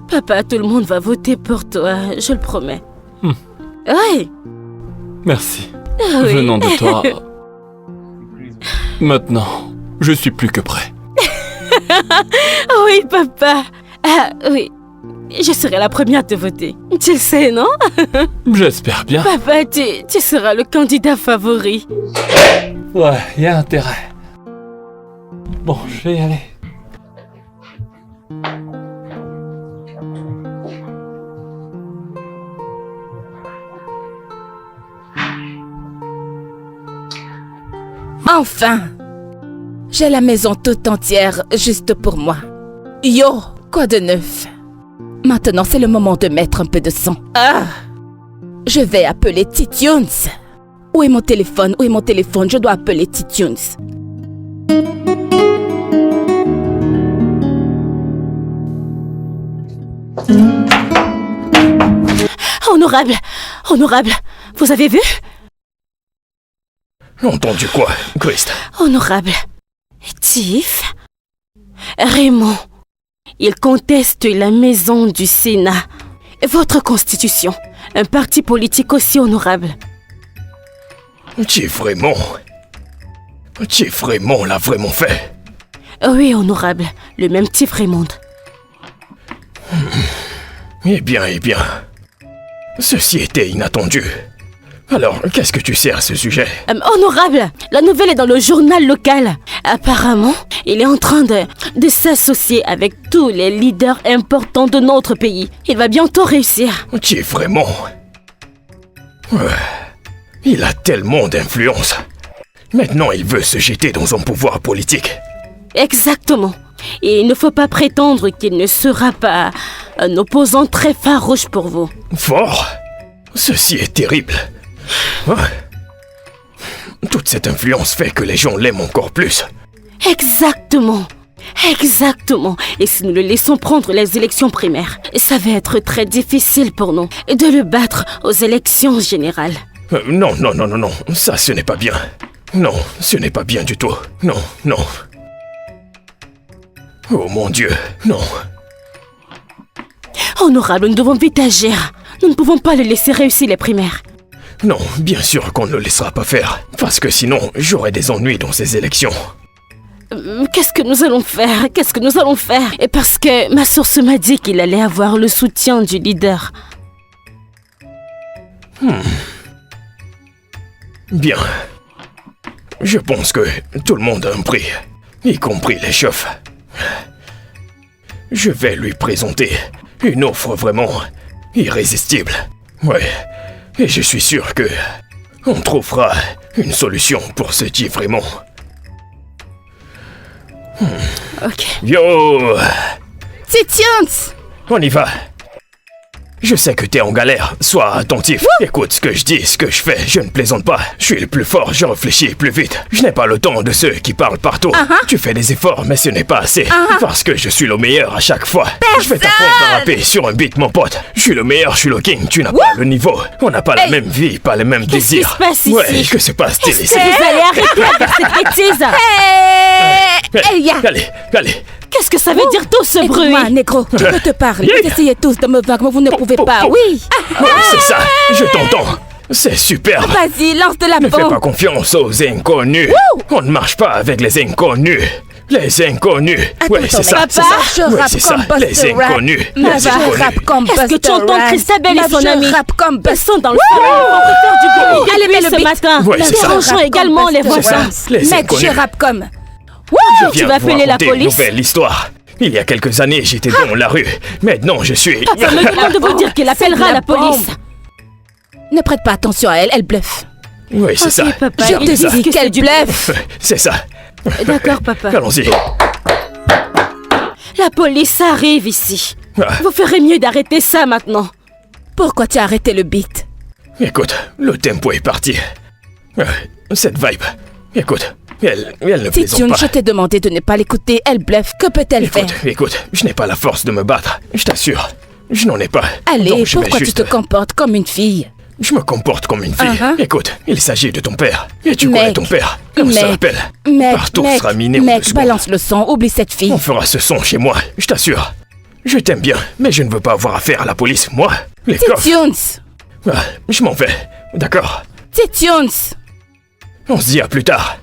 Papa, tout le monde va voter pour toi, je le promets. Oui. Merci. Oui. Venant de toi. Maintenant, je suis plus que prêt. Oui, papa. Ah, oui. Je serai la première à te voter. Tu le sais, non? J'espère bien. Papa, tu seras le candidat favori. Ouais, y a intérêt. Bon, je vais y aller. Enfin! J'ai la maison toute entière juste pour moi. Yo! Quoi de neuf? Maintenant, c'est le moment de mettre un peu de son. Ah! Je vais appeler T-Tunes. Où est mon téléphone? Où est mon téléphone? Je dois appeler T-Tunes. Honorable! Honorable! Vous avez vu? Entendu quoi, Christ? Honorable. Tiff? Raymond. Il conteste la maison du Sénat. Votre constitution. Un parti politique aussi honorable. Chief Raymond l'a vraiment fait. Oui, honorable. Le même type Raymond. Eh bien. Ceci était inattendu. Alors, qu'est-ce que tu sais à ce sujet? Honorable, la nouvelle est dans le journal local. Apparemment, il est en train de s'associer avec tous les leaders importants de notre pays. Il va bientôt réussir. Chief Raymond. Il a tellement d'influence. Maintenant, il veut se jeter dans son pouvoir politique. Exactement. Et il ne faut pas prétendre qu'il ne sera pas un opposant très farouche pour vous. Fort? Ceci est terrible. Toute cette influence fait que les gens l'aiment encore plus. Exactement. Et si nous le laissons prendre les élections primaires, ça va être très difficile pour nous de le battre aux élections générales. Non. Ça, ce n'est pas bien. Non, ce n'est pas bien du tout. Non. Oh mon Dieu, non. Honorable, nous devons vite agir. Nous ne pouvons pas le laisser réussir les primaires. Non, bien sûr qu'on ne le laissera pas faire. Parce que sinon, j'aurai des ennuis dans ces élections. Qu'est-ce que nous allons faire? Et parce que ma source m'a dit qu'il allait avoir le soutien du leader. Bien. Je pense que tout le monde a un prix, y compris les chefs. Je vais lui présenter une offre vraiment irrésistible. Ouais, et je suis sûr que on trouvera une solution pour ce Chief Raymond. Ok. Yo! Titians! On y va. Je sais que t'es en galère, sois attentif. Écoute ce que je dis, ce que je fais, je ne plaisante pas. Je suis le plus fort, je réfléchis plus vite. Je n'ai pas le temps de ceux qui parlent partout. Tu fais des efforts, mais ce n'est pas assez. Parce que je suis le meilleur à chaque fois. Je vais t'apprendre à rapper sur un beat, mon pote. Je suis le meilleur, je suis le king, tu n'as pas le niveau. On n'a pas la même vie, pas les mêmes désirs. Qu'est-ce qui se passe ici? Ouais, que se passe-t-il ici? Vous allez arrêter avec cette bêtise. Allez. Qu'est-ce que ça veut dire tout ce bruit? Écoute-moi, négro, je te parle. Vous essayez tous de me vaincre, mais vous ne pouvez pas, oui. C'est ça, je t'entends. C'est super. Vas-y, lance de la Ne fais pas bombe. confiance aux inconnus. On ne marche pas avec les inconnus. Les inconnus. Ouais, c'est ça, c'est ça. Je Ouais, rappe c'est ça. comme Les Buster Rap. inconnus. Ma Les je inconnus. rappe comme Est-ce que tu Buster entends Rap. Christabel et Ma son je ami? rappe comme Ils sont dans le salon, ils vont faire du bruit. Allez, mets le ce beat. matin. Ouais, c'est ça. Dérangeons également les Buster voisins. Rap. Les Mec, inconnus. je rappe comme. Je Tu viens vas de vous appeler la raconter une police? nouvelle histoire. Il y a quelques années, j'étais dans la rue. Maintenant, je suis... Papa me demande de vous dire qu'il appellera de la la police. Ne prête pas attention à elle, elle bluffe. Oui, c'est ça. Ok, papa, Je ils te disent dis que c'est qu'elle du bluffe. C'est ça. D'accord, papa. Allons-y. La police arrive ici. Ah, Vous ferez mieux d'arrêter ça maintenant. Pourquoi tu as arrêté le beat? écoute, le tempo est parti. Cette vibe. Écoute, elle ne plaisante Titian, pas. je t'ai demandé de ne pas l'écouter, elle bluffe. Que peut-elle faire? Écoute, je n'ai pas la force de me battre. Je t'assure. Je n'en ai pas. Allez, Donc, je vais pourquoi juste... tu te comportes comme une fille? Je me comporte comme une fille. Écoute, il s'agit de ton père. Et tu Mec. connais ton père. Comment ça s'appelle? Partout sera miné en 2 mec, secondes. balance le son, oublie cette fille. On fera ce son chez moi, je t'assure. Je t'aime bien, mais je ne veux pas avoir affaire à la police, moi. Les coffres. Titians! Je m'en vais, d'accord? Titians! On se dit à plus tard.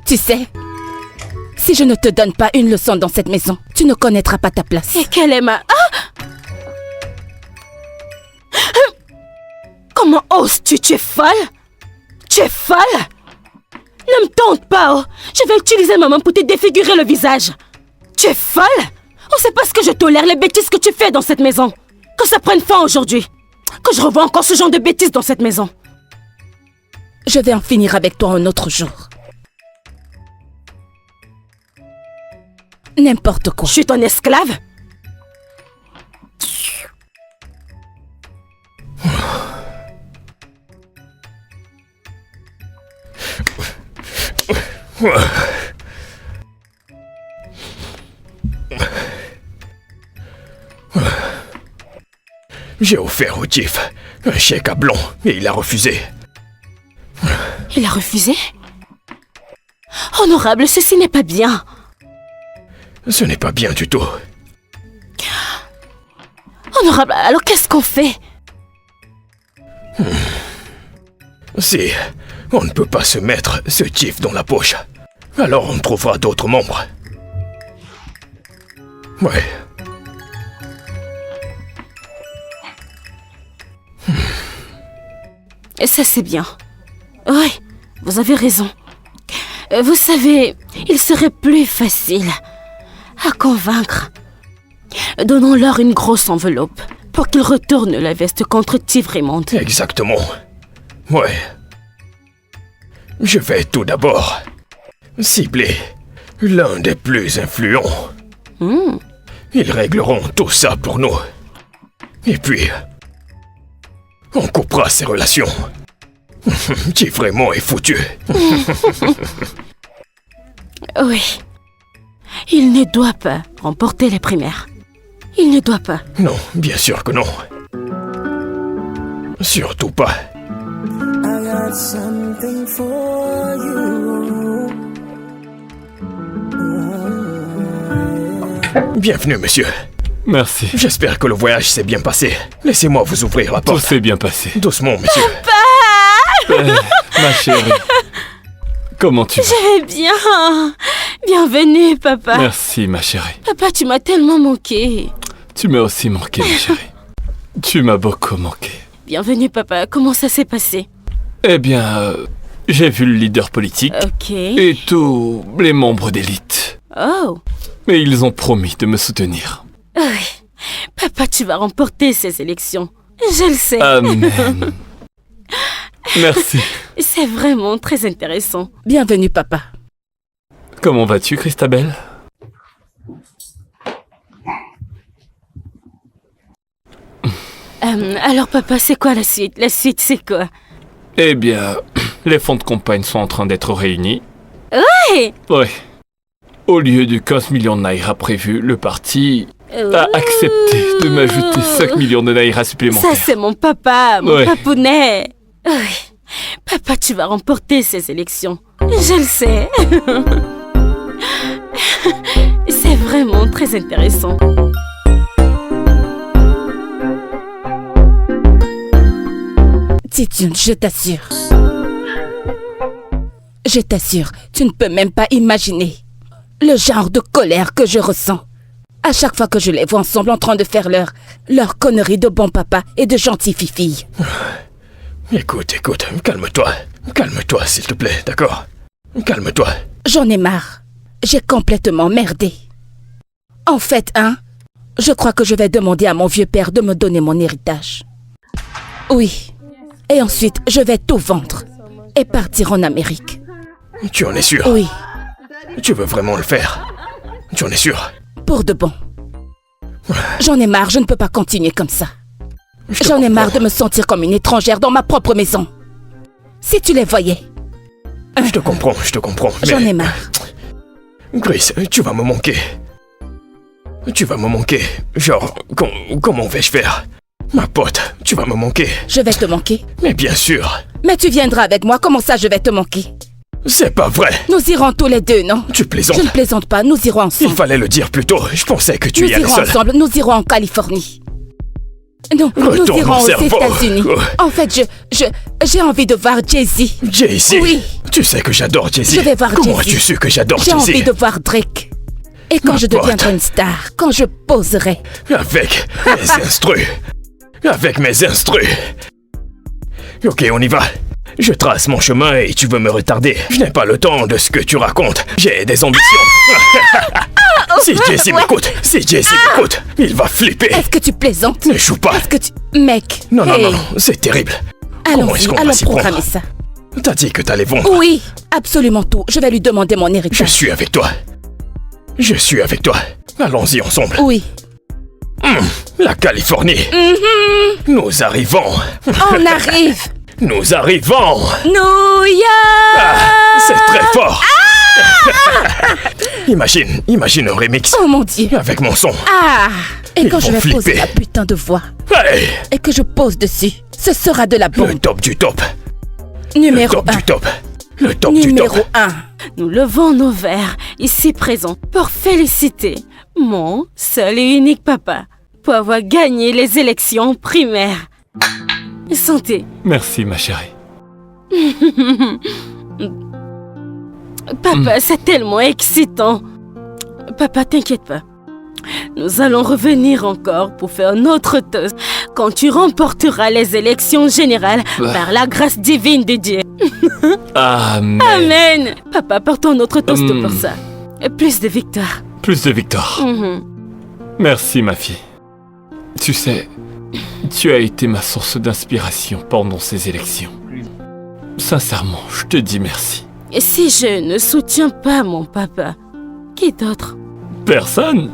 Tu sais, si je ne te donne pas une leçon dans cette maison, tu ne connaîtras pas ta place. Et quelle est ma... Ah! Comment oses-tu? Tu es folle? Tu es folle? Ne me tente pas, oh! Je vais utiliser ma main pour te défigurer le visage. Tu es folle? On sait pas ce que je tolère, les bêtises que tu fais dans cette maison. Que ça prenne fin aujourd'hui. Que je revoie encore ce genre de bêtises dans cette maison. Je vais en finir avec toi un autre jour. N'importe quoi. Je suis ton esclave? J'ai offert au chief un chèque à blanc et il a refusé. Il a refusé? Honorable, ceci n'est pas bien. Ce n'est pas bien du tout. Honorable, alors qu'est-ce qu'on fait? Si on ne peut pas se mettre ce chief dans la poche, Alors on trouvera d'autres membres. Ouais. Et ça, c'est bien. Oui, vous avez raison. Vous savez, il serait plus facile à convaincre. Donnons-leur une grosse enveloppe pour qu'ils retournent la veste contre Tivrimond. Exactement. Ouais. Je vais tout d'abord cibler l'un des plus influents. Ils régleront tout ça pour nous. Et puis, on coupera ses relations. Tivrimond est foutu. Oui. Il ne doit pas remporter les primaires. Il ne doit pas. Non, bien sûr que non. Surtout pas. I got something for you. Bienvenue, monsieur. Merci. J'espère que le voyage s'est bien passé. Laissez-moi vous ouvrir la Tout porte. s'est bien passé. Doucement, monsieur. Ma chérie. Comment tu vas? Je vais bien. Bienvenue, papa. Merci, ma chérie. Papa, tu m'as tellement manqué. Tu m'as aussi manqué, ma chérie. Tu m'as beaucoup manqué. Bienvenue, papa. Comment ça s'est passé? Eh bien, j'ai vu le leader politique Ok. et tous les membres d'élite. Oh. Mais ils ont promis de me soutenir. Oui. Papa, tu vas remporter ces élections. Je le sais. Amen. Merci. C'est vraiment très intéressant. Bienvenue, papa. Comment vas-tu, Christabel? Alors, papa, c'est quoi la suite? La suite, c'est quoi? Eh bien, les fonds de campagne sont en train d'être réunis. Ouais. Ouais. Au lieu de 15 millions de naira prévus, le parti a accepté de m'ajouter 5 millions de naira supplémentaires. Ça, c'est mon papa, mon Ouais. papounet. Oui. Papa, tu vas remporter ces élections. Je le sais. C'est vraiment très intéressant. Titune, je t'assure. Je t'assure, tu ne peux même pas imaginer le genre de colère que je ressens. À chaque fois que je les vois ensemble en train de faire leur connerie de bon papa et de gentille fille. Écoute, calme-toi. Calme-toi, s'il te plaît, d'accord? Calme-toi. J'en ai marre. J'ai complètement merdé. En fait, je crois que je vais demander à mon vieux père de me donner mon héritage. Oui. Et ensuite, je vais tout vendre et partir en Amérique. Tu en es sûr? Oui, Tu veux vraiment le faire? Tu en es sûr? pour de bon. J'en ai marre, je ne peux pas continuer comme ça. Je te J'en ai marre comprends. de me sentir comme une étrangère dans ma propre maison. Si tu les voyais, Je te comprends. j'en mais- ai marre. Grace, tu vas me manquer. Tu vas me manquer. Genre, comment vais-je faire? Ma pote, tu vas me manquer. Je vais te manquer. Mais bien sûr, Mais tu viendras avec moi, comment ça je vais te manquer? c'est pas vrai. Nous irons tous les deux, non? Tu plaisantes. Je ne plaisante pas, nous irons Il ensemble. fallait le dire plus tôt. Je pensais que tu Nous y allais irons seul. ensemble, nous irons en Californie. Nous Retourne irons mon aux cerveau. États-Unis. En fait, j'ai envie de voir Jay-Z. Jay-Z. Oui. Tu sais que j'adore Jay-Z. Je vais voir Comment Jay-Z. as-tu su que j'adore J'ai Jay-Z? envie de voir Drake. Et quand Ma je pote. deviendrai une star, quand je poserai, Avec mes instrus. Avec mes instrus. Ok, on y va. Je trace mon chemin et tu veux me retarder. Je n'ai pas le temps de ce que tu racontes. J'ai des ambitions. Si Jay-Z m'écoute, il va flipper. est-ce que tu plaisantes? Ne joue pas. Est-ce que tu... Mec, Non, hey, non, c'est terrible. Comment est-ce allons-y, qu'on va allons s'y prendre? programmer ça. T'as dit que t'allais vendre. Oui, absolument tout. Je vais lui demander mon Je héritage. suis avec toi. Je suis avec toi. Allons-y ensemble. Oui, La Californie. Nous arrivons. on arrive. Nous arrivons. New York. Ah, c'est très fort. Imagine un remix Oh mon Dieu. avec mon son. Ah. Et Ils quand je vont vais poser flipper. la putain de voix Hey, et que je pose dessus, ce sera de la le bombe. top du top. Numéro Le top 1. du top. Le top du Numéro top. 1. Nous levons nos verres ici présents pour féliciter mon seul et unique papa pour avoir gagné les élections primaires. Santé. Merci, ma chérie. Papa, c'est tellement excitant. Papa, t'inquiète pas. Nous allons revenir encore pour faire notre toast quand tu remporteras les élections générales par la grâce divine de Dieu. Amen. Amen. Papa, portons notre toast pour ça. Plus de victoire. Plus de victoire. Merci, ma fille. Tu sais, tu as été ma source d'inspiration pendant ces élections. Sincèrement, je te dis merci. Et si je ne soutiens pas mon papa, qui d'autre? Personne.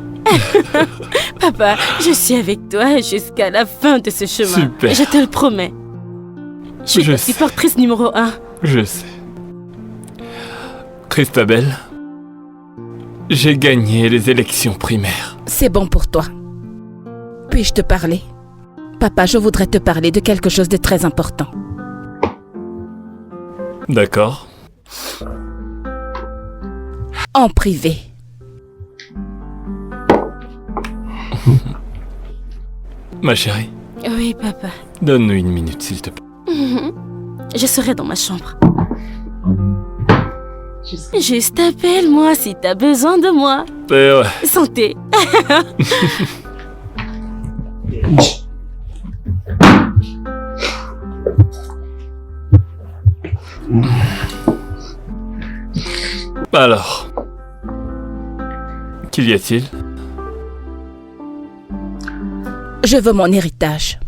Papa, je suis avec toi jusqu'à la fin de ce chemin. Super. Je te le promets. Je suis ta supportrice numéro 1. Je sais. Christabel, j'ai gagné les élections primaires. C'est bon pour toi. Puis-je te parler? Papa, je voudrais te parler de quelque chose de très important. D'accord. En privé. Ma chérie, Oui, papa. donne-nous une minute, s'il te plaît. Je serai dans ma chambre. Juste appelle-moi si t'as besoin de moi. Ouais. Santé. Alors, qu'y a-t-il? Je veux mon héritage.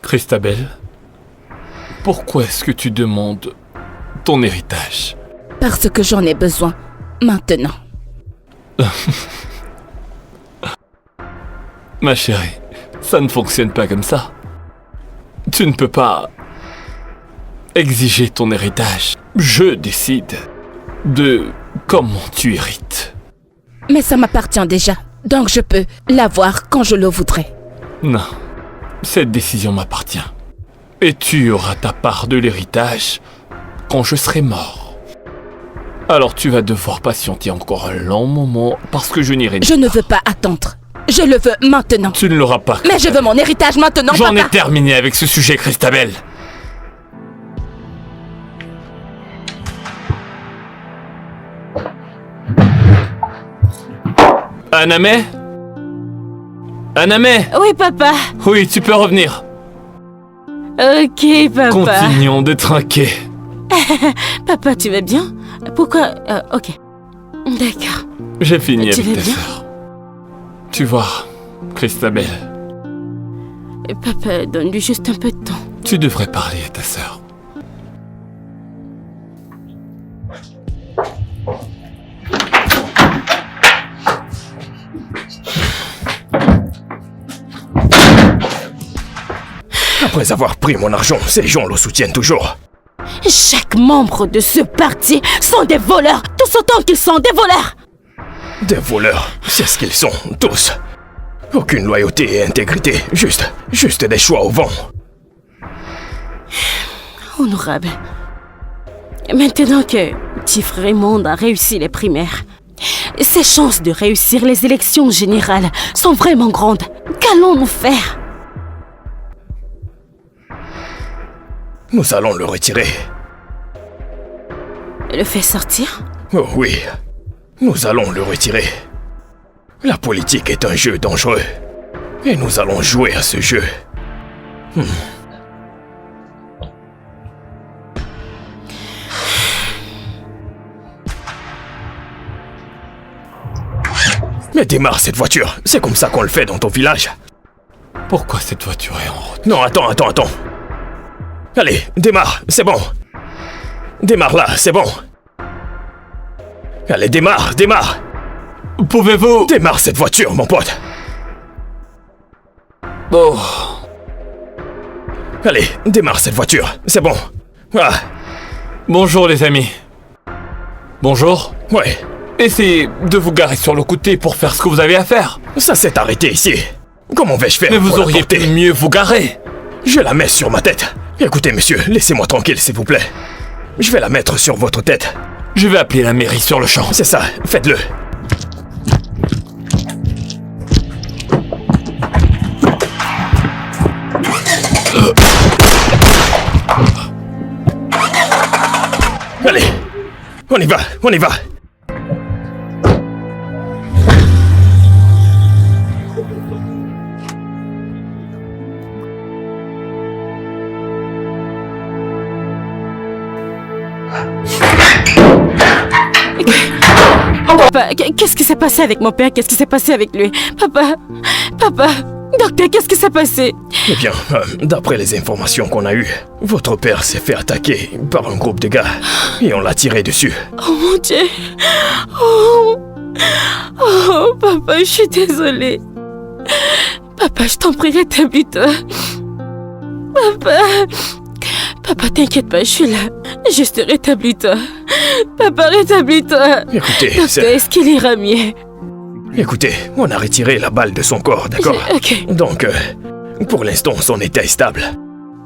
Christabel, pourquoi est-ce que tu demandes ton héritage? Parce que j'en ai besoin. Maintenant. Ma chérie, ça ne fonctionne pas comme ça. Tu ne peux pas exiger ton héritage. Je décide de comment tu hérites. Mais ça m'appartient déjà. Donc je peux l'avoir quand je le voudrais. Non, cette décision m'appartient. Et tu auras ta part de l'héritage quand je serai mort. Alors tu vas devoir patienter encore un long moment parce que je n'irai pas. Je ne veux pas attendre. Je le veux maintenant. Tu ne l'auras pas. Mais je veux mon héritage maintenant, J'en ai papa. terminé avec ce sujet, Christabel. Aname? Aname? Oui, papa. Oui, tu peux revenir. Ok, papa. Continuons de trinquer. Papa, tu vas bien? Pourquoi? Ok. D'accord. J'ai fini Tu avec vas ta bien? sœur. Tu vois, Christabel, Papa, donne-lui juste un peu de temps. tu devrais parler à ta sœur. Après avoir pris mon argent, ces gens le soutiennent toujours. Chaque membre de ce parti sont des voleurs, tous autant qu'ils sont des voleurs. Des voleurs, c'est ce qu'ils sont, tous. Aucune loyauté et intégrité, juste des choix au vent. Honorable. Maintenant que petit frère Raymond a réussi les primaires, ses chances de réussir les élections générales sont vraiment grandes. Qu'allons-nous faire? Nous allons le retirer. Le fait sortir? Oh oui, nous allons le retirer. La politique est un jeu dangereux. Et nous allons jouer à ce jeu. Mais démarre cette voiture, c'est comme ça qu'on le fait dans ton village. Pourquoi cette voiture est en route? Non, attends. Allez, démarre, c'est bon. Démarre là, c'est bon. Allez, démarre. Pouvez-vous... Démarre cette voiture, mon pote. Oh, Allez, démarre cette voiture, c'est bon. Ah, bonjour les amis. Bonjour. ouais, Essayez de vous garer sur le côté pour faire ce que vous avez à faire. ça s'est arrêté ici. Comment vais-je faire Mais vous pour la auriez porter? pu mieux vous garer. Je la mets sur ma tête. Écoutez, monsieur, laissez-moi tranquille, s'il vous plaît. Je vais la mettre sur votre tête. Je vais appeler la mairie sur le champ. C'est ça, faites-le. Allez, On y va, on y va. Papa, qu'est-ce qui s'est passé avec mon père? Qu'est-ce qui s'est passé avec lui? Papa, docteur, qu'est-ce qui s'est passé? Eh bien, d'après les informations qu'on a eues, votre père s'est fait attaquer par un groupe de gars et on l'a tiré dessus. Oh mon Dieu. Oh, papa, je suis désolée. Papa, je t'en prie, rétablis-toi. Papa, t'inquiète pas, je suis là. Juste rétablis-toi. Papa, rétablis-toi. Écoutez, Docteur, est-ce qu'il ira mieux? Écoutez, on a retiré la balle de son corps, d'accord? Ok. Donc, pour l'instant, son état est stable.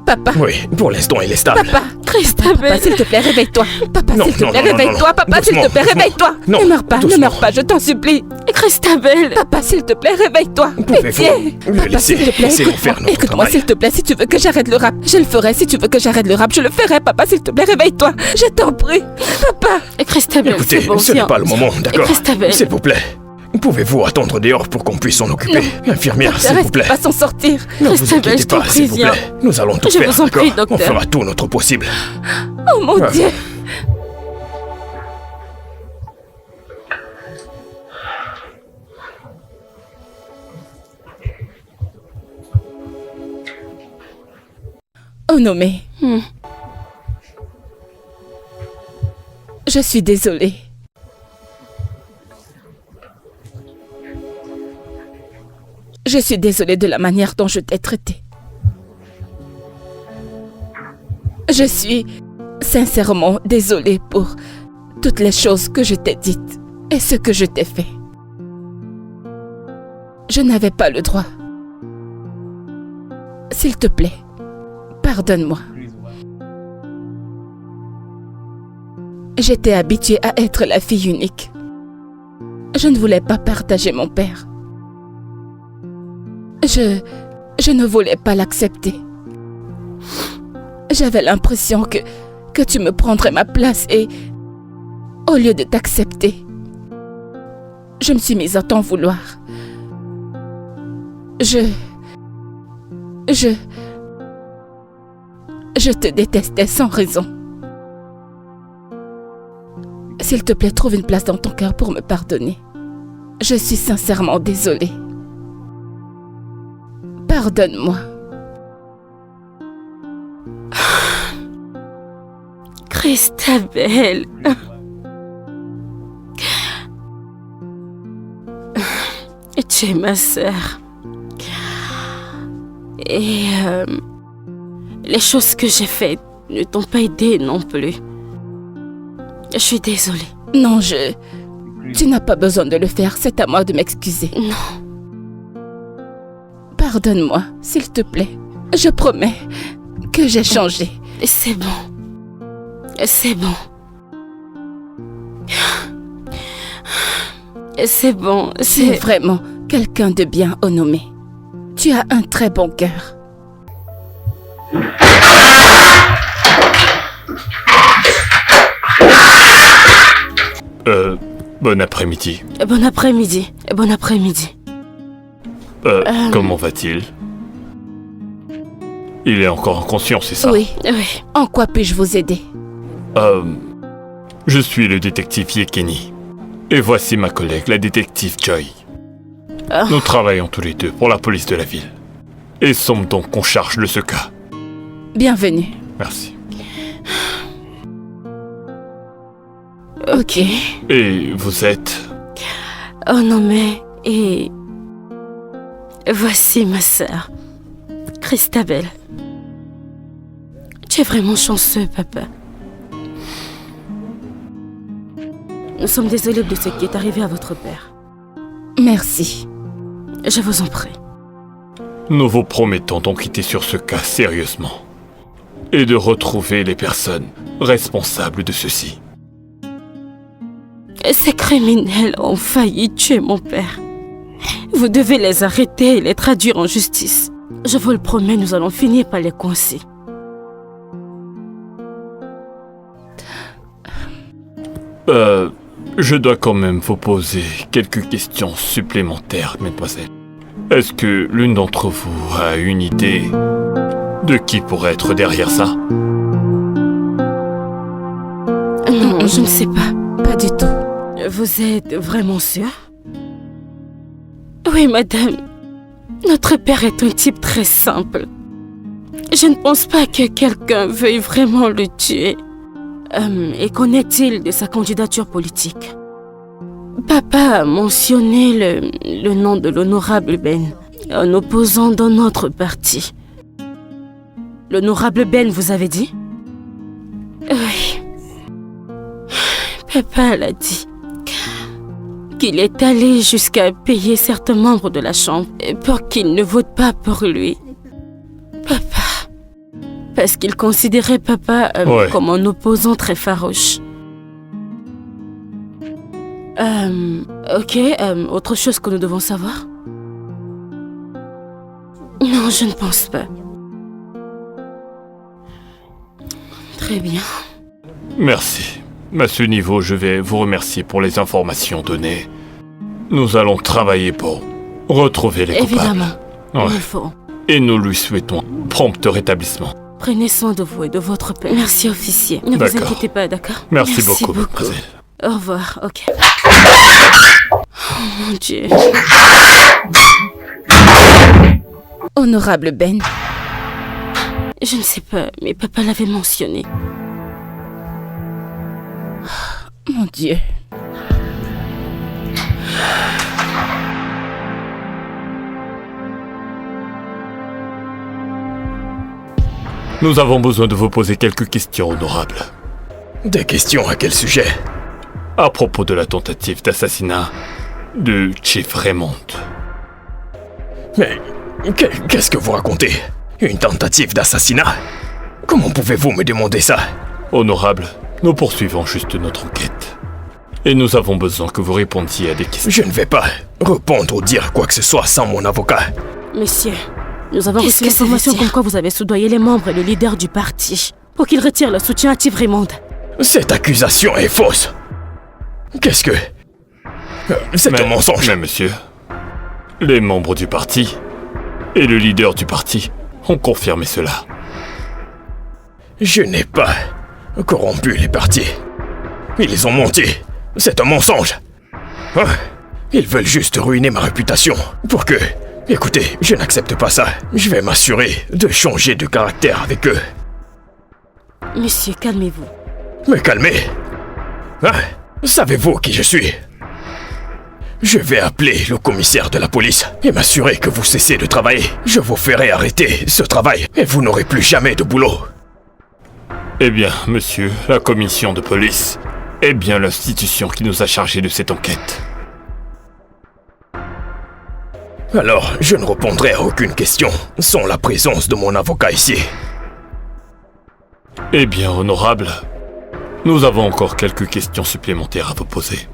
Papa. Oui, pour l'instant, il est stable. Papa. Christabel. Papa, s'il te plaît, réveille-toi. Papa, Non, s'il te non, plaît, non, non, réveille-toi. non. Papa, s'il te Doucement, plaît, doucement. réveille-toi. Non, Ne meurs pas, ne doucement. meurs pas, je t'en supplie. Christabel. Papa, s'il te plaît, réveille-toi. Pouvez-vous Pitié. le Papa, laisser, s'il te plaît, laissez-nous écoute-moi. faire notre Écoute-moi, travail. s'il te plaît, si tu veux que j'arrête le rap, je le ferai. Si tu veux que j'arrête le rap, je le ferai. Papa, s'il te plaît, réveille-toi. Je t'en prie. Papa. Christabel, Écoutez, c'est bon, ce n'est viens. pas le moment, d'accord? Christabel. S'il vous plaît. Pouvez-vous attendre dehors pour qu'on puisse s'en occuper? Infirmière, s'il Docteur, vous est-ce qu'il plaît. va s'en sortir? Ne vous Christabel, inquiétez je t'en pas, prie, s'il vous viens. plaît. Nous allons tout Je faire, vous en prie, d'accord? On docteur. fera tout notre possible. Oh mon Ah. Dieu. Onomé. Je suis désolée. Je suis désolée de la manière dont je t'ai traité. Je suis sincèrement désolée pour toutes les choses que je t'ai dites et ce que je t'ai fait. Je n'avais pas le droit. S'il te plaît, pardonne-moi. J'étais habituée à être la fille unique. Je ne voulais pas partager mon père. Je ne voulais pas l'accepter. J'avais l'impression que tu me prendrais ma place et, au lieu de t'accepter, je me suis mise à t'en vouloir. Je te détestais sans raison. S'il te plaît, trouve une place dans ton cœur pour me pardonner. Je suis sincèrement désolée. Pardonne-moi. Christabel. Tu es ma sœur. Et les choses que j'ai faites ne t'ont pas aidé non plus. Je suis désolée. Non, tu n'as pas besoin de le faire, c'est à moi de m'excuser. Non. Pardonne-moi, s'il te plaît. Je promets que j'ai changé. C'est bon. C'est bon. C'est bon. Tu es vraiment quelqu'un de bien, Onomé. Tu as un très bon cœur. Bon après-midi. Bon après-midi. Bon après-midi. Comment va-t-il? Il est encore inconscient, c'est ça? Oui. Oui. En quoi puis-je vous aider? Je suis le détective Yekeni. Et voici ma collègue, la détective Joy. Nous travaillons tous les deux pour la police de la ville. Et sommes donc en charge de ce cas. Bienvenue. Merci. Ok. Et vous êtes... Oh non mais... Et... Voici ma sœur. Christabel. Tu es vraiment chanceux, papa. Nous sommes désolés de ce qui est arrivé à votre père. Merci. Je vous en prie. Nous vous promettons d'enquêter sur ce cas sérieusement. Et de retrouver les personnes responsables de ceci. Ces criminels ont failli tuer mon père. Vous devez les arrêter et les traduire en justice. Je vous le promets, nous allons finir par les coincer. Je dois quand même vous poser quelques questions supplémentaires, mademoiselle. Est-ce que l'une d'entre vous a une idée de qui pourrait être derrière ça? Non, je ne sais pas. Pas du tout. Vous êtes vraiment sûr? Oui, madame. Notre père est un type très simple. Je ne pense pas que quelqu'un veuille vraiment le tuer. Et qu'en est-il de sa candidature politique? Papa a mentionné le nom de l'honorable Ben, un opposant dans notre parti. L'honorable Ben, vous avez dit? Oui. Papa l'a dit. Qu'il est allé jusqu'à payer certains membres de la Chambre pour qu'ils ne votent pas pour lui. Papa. Parce qu'il considérait papa Ouais. comme un opposant très farouche. Ok, autre chose que nous devons savoir? Non, je ne pense pas. Très bien. Merci. À ce niveau, je vais vous remercier pour les informations données. Nous allons travailler pour retrouver les coupables. Évidemment, Ouais. nous le ferons. Et nous lui souhaitons un prompt rétablissement. Prenez soin de vous et de votre père. Merci, officier. Ne vous D'accord. inquiétez pas, d'accord? Merci beaucoup, mademoiselle. Au revoir, ok. Oh mon Dieu. Honorable Ben, Je ne sais pas, mais papa l'avait mentionné. mon Dieu. Nous avons besoin de vous poser quelques questions, honorable. Des questions à quel sujet? À propos de la tentative d'assassinat de Chief Raymond. Mais qu'est-ce que vous racontez? Une tentative d'assassinat? Comment pouvez-vous me demander ça? Honorable, nous poursuivons juste notre enquête. Et nous avons besoin que vous répondiez à des questions. Je ne vais pas répondre ou dire quoi que ce soit sans mon avocat. Messieurs, nous avons Qu'est-ce reçu que ça veut l'information dire? comme quoi vous avez soudoyé les membres et le leader du parti pour qu'ils retirent leur soutien à Chief Raymond. Cette accusation est fausse. Qu'est-ce que... C'est un mensonge. Mais monsieur, les membres du parti et le leader du parti ont confirmé cela. Je n'ai pas corrompu les partis. Ils ont menti. C'est un mensonge. Hein? Ils veulent juste ruiner ma réputation pour que... Écoutez, je n'accepte pas ça. Je vais m'assurer de changer de caractère avec eux. Monsieur, calmez-vous. Me calmer. Hein? Savez-vous qui je suis? Je vais appeler le commissaire de la police et m'assurer que vous cessez de travailler. Je vous ferai arrêter ce travail et vous n'aurez plus jamais de boulot. Eh bien, monsieur, la commission de police est bien l'institution qui nous a chargés de cette enquête. Alors, je ne répondrai à aucune question sans la présence de mon avocat ici. Eh bien, honorable, nous avons encore quelques questions supplémentaires à vous poser.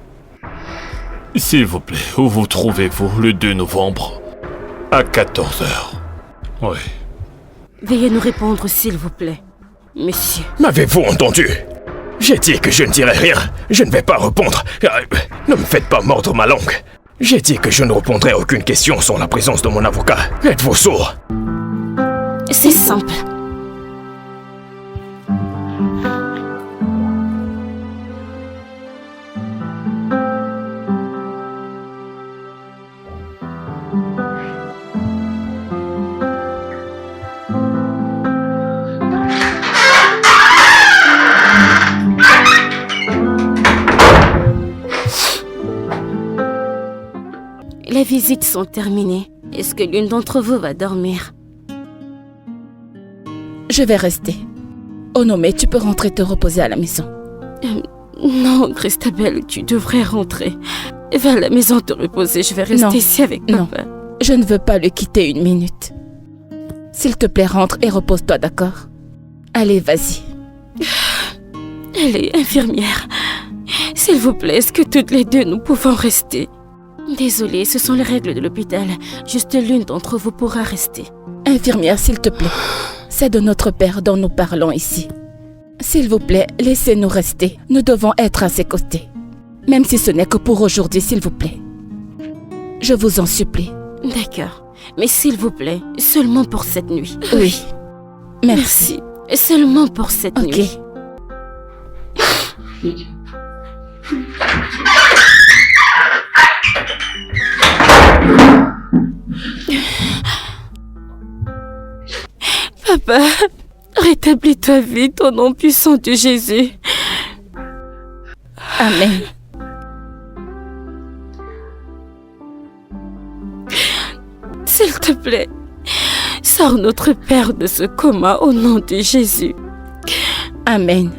S'il vous plaît, où vous trouvez-vous le 2 novembre à 14h? Oui. Veuillez nous répondre, s'il vous plaît. Messieurs. M'avez-vous entendu? J'ai dit que je ne dirai rien. Je ne vais pas répondre. Ne me faites pas mordre ma langue. J'ai dit que je ne répondrai à aucune question sans la présence de mon avocat. Êtes-vous sourd? C'est simple. Les visites sont terminées. Est-ce que l'une d'entre vous va dormir? Je vais rester. Onome, tu peux rentrer te reposer à la maison. Non, Christabel, tu devrais rentrer. Va à la maison te reposer, je vais rester Non, ici avec papa. non. Je ne veux pas le quitter une minute. S'il te plaît, rentre et repose-toi, d'accord? Allez, vas-y. Elle est infirmière. S'il vous plaît, est-ce que toutes les deux nous pouvons rester? Désolée, ce sont les règles de l'hôpital. Juste l'une d'entre vous pourra rester. Infirmière, s'il te plaît. C'est de notre père dont nous parlons ici. S'il vous plaît, laissez-nous rester. Nous devons être à ses côtés. Même si ce n'est que pour aujourd'hui, s'il vous plaît. Je vous en supplie. D'accord. Mais s'il vous plaît, seulement pour cette nuit. Oui. Merci. Seulement pour cette Ok. nuit. Papa, rétablis-toi vite au nom puissant de Jésus. Amen. S'il te plaît, sors notre Père de ce coma au nom de Jésus. Amen.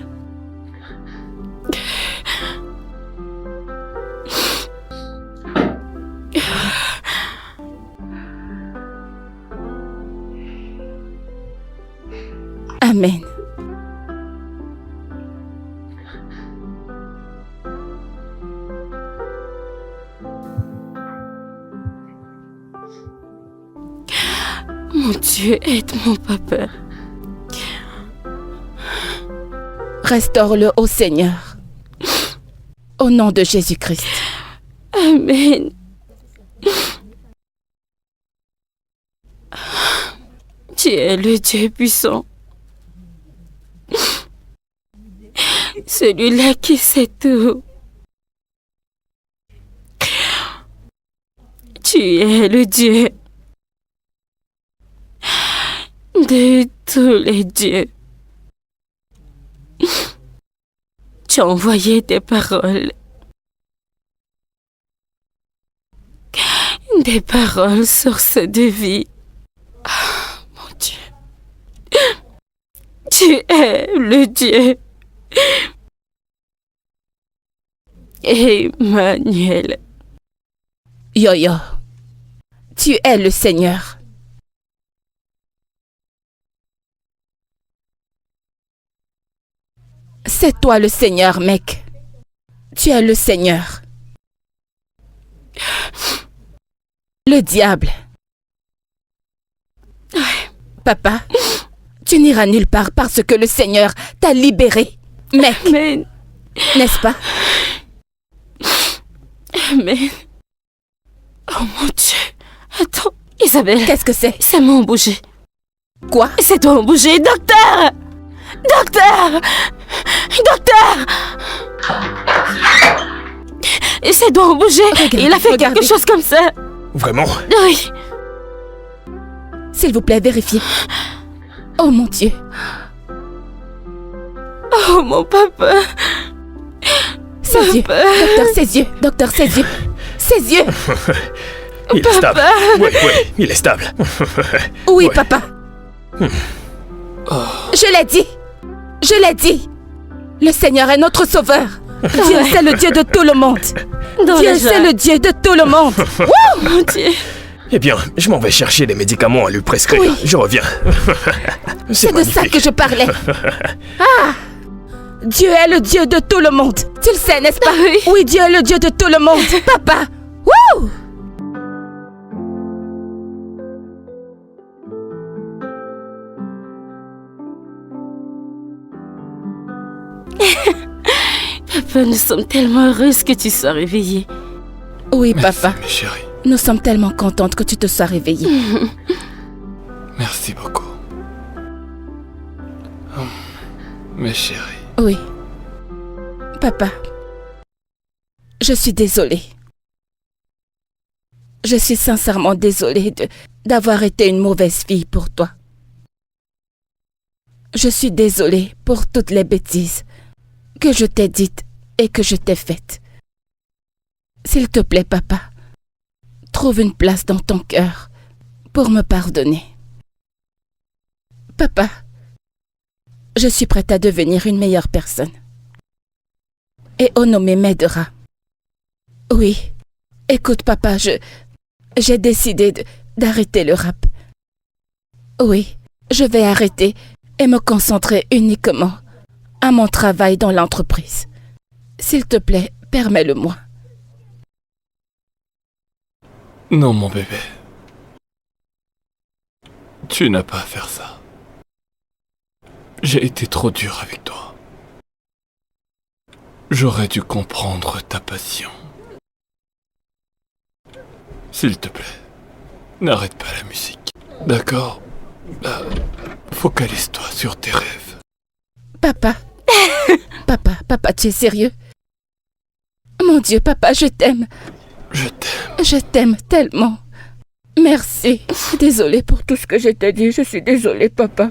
Amen. Mon Dieu, aide mon papa. Restaure-le au Seigneur. Au nom de Jésus-Christ. Amen. Tu es le Dieu puissant. Celui-là qui sait tout. Tu es le Dieu de tous les dieux. Tu as envoyé des paroles. Des paroles source de vie. Ah, mon Dieu. Tu es le Dieu. Emmanuel. Yo-yo. Tu es le Seigneur. C'est toi le Seigneur, mec. Tu es le Seigneur. Le diable. Papa, tu n'iras nulle part parce que le Seigneur t'a libéré. Mec, Amen. n'est-ce pas? Amen. Oh mon Dieu. Attends, Isabelle. Qu'est-ce que c'est? Ses mains ont bougé. Quoi? Ses doigts ont bougé. Docteur! Docteur! Docteur! Et ses doigts ont bougé. Il a fait regardez. quelque chose comme ça. Vraiment? Oui. S'il vous plaît, vérifiez. Oh mon Dieu. Oh mon papa. Ses yeux. Papa. Docteur, ses yeux. Docteur, ses yeux. Ses yeux. Il est stable. Oui, il est stable. Oui, Ouais. papa. Je l'ai dit. Je l'ai dit. Le Seigneur est notre sauveur. Dieu, c'est le Dieu de tout le monde. Dans Dieu, la c'est joie. le Dieu de tout le monde. Oh mon Dieu. Eh bien, je m'en vais chercher des médicaments à lui prescrire. Oui. Je reviens. C'est de ça magnifique. que je parlais. Ah! Dieu est le Dieu de tout le monde. Tu le sais, n'est-ce pas? Oui. Oui, Dieu est le Dieu de tout le monde. Papa. Wouh! Papa, nous sommes tellement heureuses que tu sois réveillé. Oui, Merci, papa. mes chéris. Nous sommes tellement contentes que tu te sois réveillé. Merci beaucoup. Mes chéris. Oui. Papa. Je suis désolée. Je suis sincèrement désolée d'avoir été une mauvaise fille pour toi. Je suis désolée pour toutes les bêtises que je t'ai dites et que je t'ai faites. S'il te plaît, papa, trouve une place dans ton cœur pour me pardonner. Papa, je suis prête à devenir une meilleure personne. Et Onome m'aidera. Oui, écoute papa, j'ai décidé d'arrêter le rap. Oui, je vais arrêter et me concentrer uniquement à mon travail dans l'entreprise. S'il te plaît, permets-le-moi. Non, mon bébé. Tu n'as pas à faire ça. J'ai été trop dur avec toi. J'aurais dû comprendre ta passion. S'il te plaît, n'arrête pas la musique. D'accord? Focalise-toi sur tes rêves. Papa. Papa, tu es sérieux? Mon Dieu, papa, je t'aime. Je t'aime. Je t'aime tellement. Merci. Désolée pour tout ce que je t'ai dit. Je suis désolée, papa.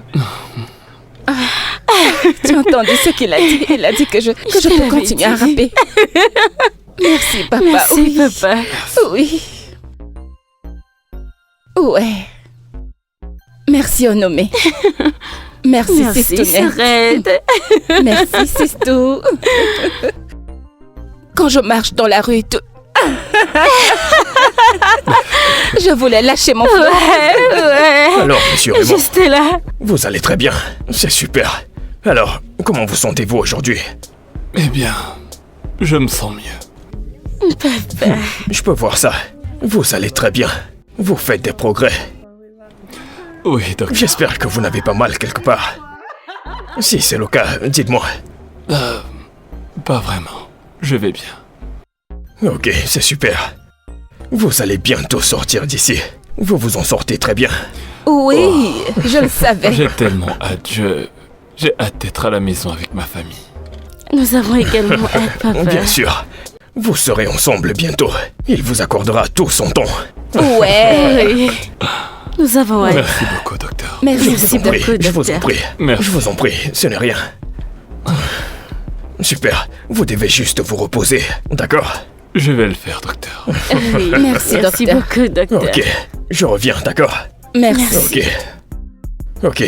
Tu as entendu ce qu'il a dit? Il a dit que je peux continuer à rapper. Merci, papa. Merci, oui. papa. Oui. Ouais. Merci, Onomé. Merci, Sistounet. Sared. Merci, Sistou. Quand je marche dans la rue, tout... Je voulais lâcher mon flot. Ouais. Alors, monsieur Raymond, Juste là. vous allez très bien. C'est super. Alors, comment vous sentez-vous aujourd'hui? Eh bien, je me sens mieux. Papa. Je peux voir ça. Vous allez très bien. Vous faites des progrès. Oui, docteur. J'espère que vous n'avez pas mal quelque part. Si c'est le cas, dites-moi. Pas vraiment. Je vais bien. Ok, c'est super. Vous allez bientôt sortir d'ici. Vous vous en sortez très bien. Oui, je le savais. J'ai tellement hâte. J'ai hâte d'être à la maison avec ma famille. Nous avons également hâte, papa. Bien sûr. Vous serez ensemble bientôt. Il vous accordera tout son temps. Ouais. Oui. Nous avons hâte. Merci beaucoup, docteur. Merci. Je vous en prie, beaucoup, je vous en docteur. prie. Merci. Je vous en prie, ce n'est rien. Super, vous devez juste vous reposer, d'accord? Je vais le faire, docteur. Oui. Merci, Merci docteur. beaucoup, docteur. Ok, je reviens, d'accord? Merci. Ok,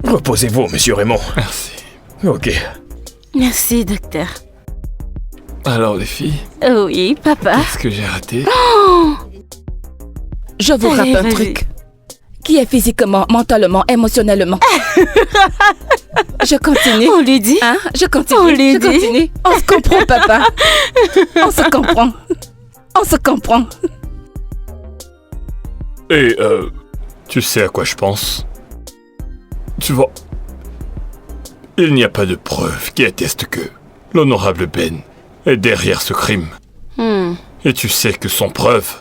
reposez-vous, monsieur Raymond. Merci. Ok, Merci, docteur. Alors, les filles, Oui, papa. qu'est-ce que j'ai raté? Je vous Allez, rappe un vas-y. truc. Qui est physiquement, mentalement, émotionnellement. Je continue. On lui dit. Hein? Je continue. On lui je dit. continue. On se comprend, papa. On se comprend. On se comprend. Et, tu sais à quoi je pense? Tu vois, il n'y a pas de preuve qui atteste que l'honorable Ben est derrière ce crime. Et tu sais que sans preuve,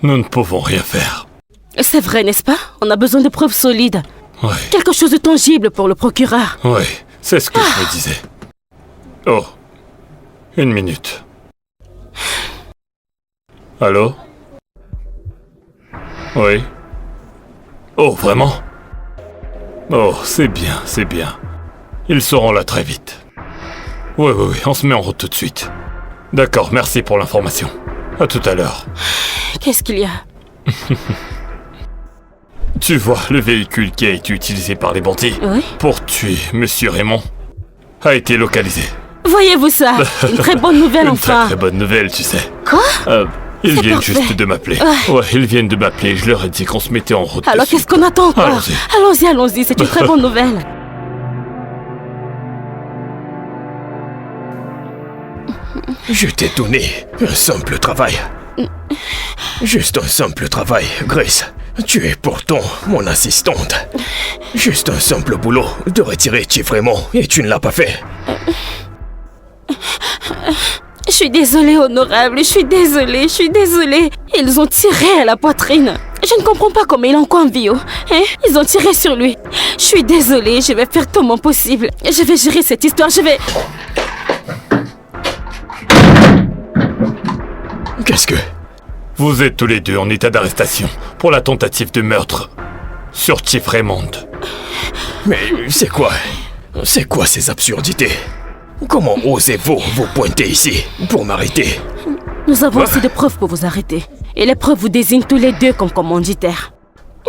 nous ne pouvons rien faire. C'est vrai, n'est-ce pas? On a besoin de preuves solides. Ouais, Quelque chose de tangible pour le procureur. ouais, c'est ce que je me disais. Oh, une minute. Allô? Oui? Oh, vraiment? Oh, c'est bien, c'est bien. Ils seront là très vite. Oui, on se met en route tout de suite. D'accord, merci pour l'information. À tout à l'heure. Qu'est-ce qu'il y a? Tu vois, le véhicule qui a été utilisé par les bandits Oui. pour tuer Monsieur Raymond a été localisé. Voyez-vous ça? Une très bonne nouvelle, Une enfin. très bonne nouvelle, tu sais. Quoi? Ils C'est viennent parfait. juste de m'appeler. Ouais, ils viennent de m'appeler. Je leur ai dit qu'on se mettait en route. Alors dessus. qu'est-ce qu'on attend encore? Allons-y. Allons-y, c'est une très bonne nouvelle. je t'ai donné un simple travail. Juste un simple travail, Grace. Tu es pourtant mon assistante. Juste un simple boulot de retirer Chief Raymond et tu ne l'as pas fait. Je suis désolée, honorable, je suis désolée. Ils ont tiré à la poitrine. Je ne comprends pas comment il est encore en vie. Hein? Ils ont tiré sur lui. Je suis désolée, je vais faire tout mon possible. Je vais gérer cette histoire, je vais... Qu'est-ce que... Vous êtes tous les deux en état d'arrestation pour la tentative de meurtre sur Chief Raymond. Mais c'est quoi? C'est quoi ces absurdités? Comment osez-vous vous pointer ici pour m'arrêter? Nous avons assez de preuves pour vous arrêter. Et les preuves vous désignent tous les deux comme commanditaires.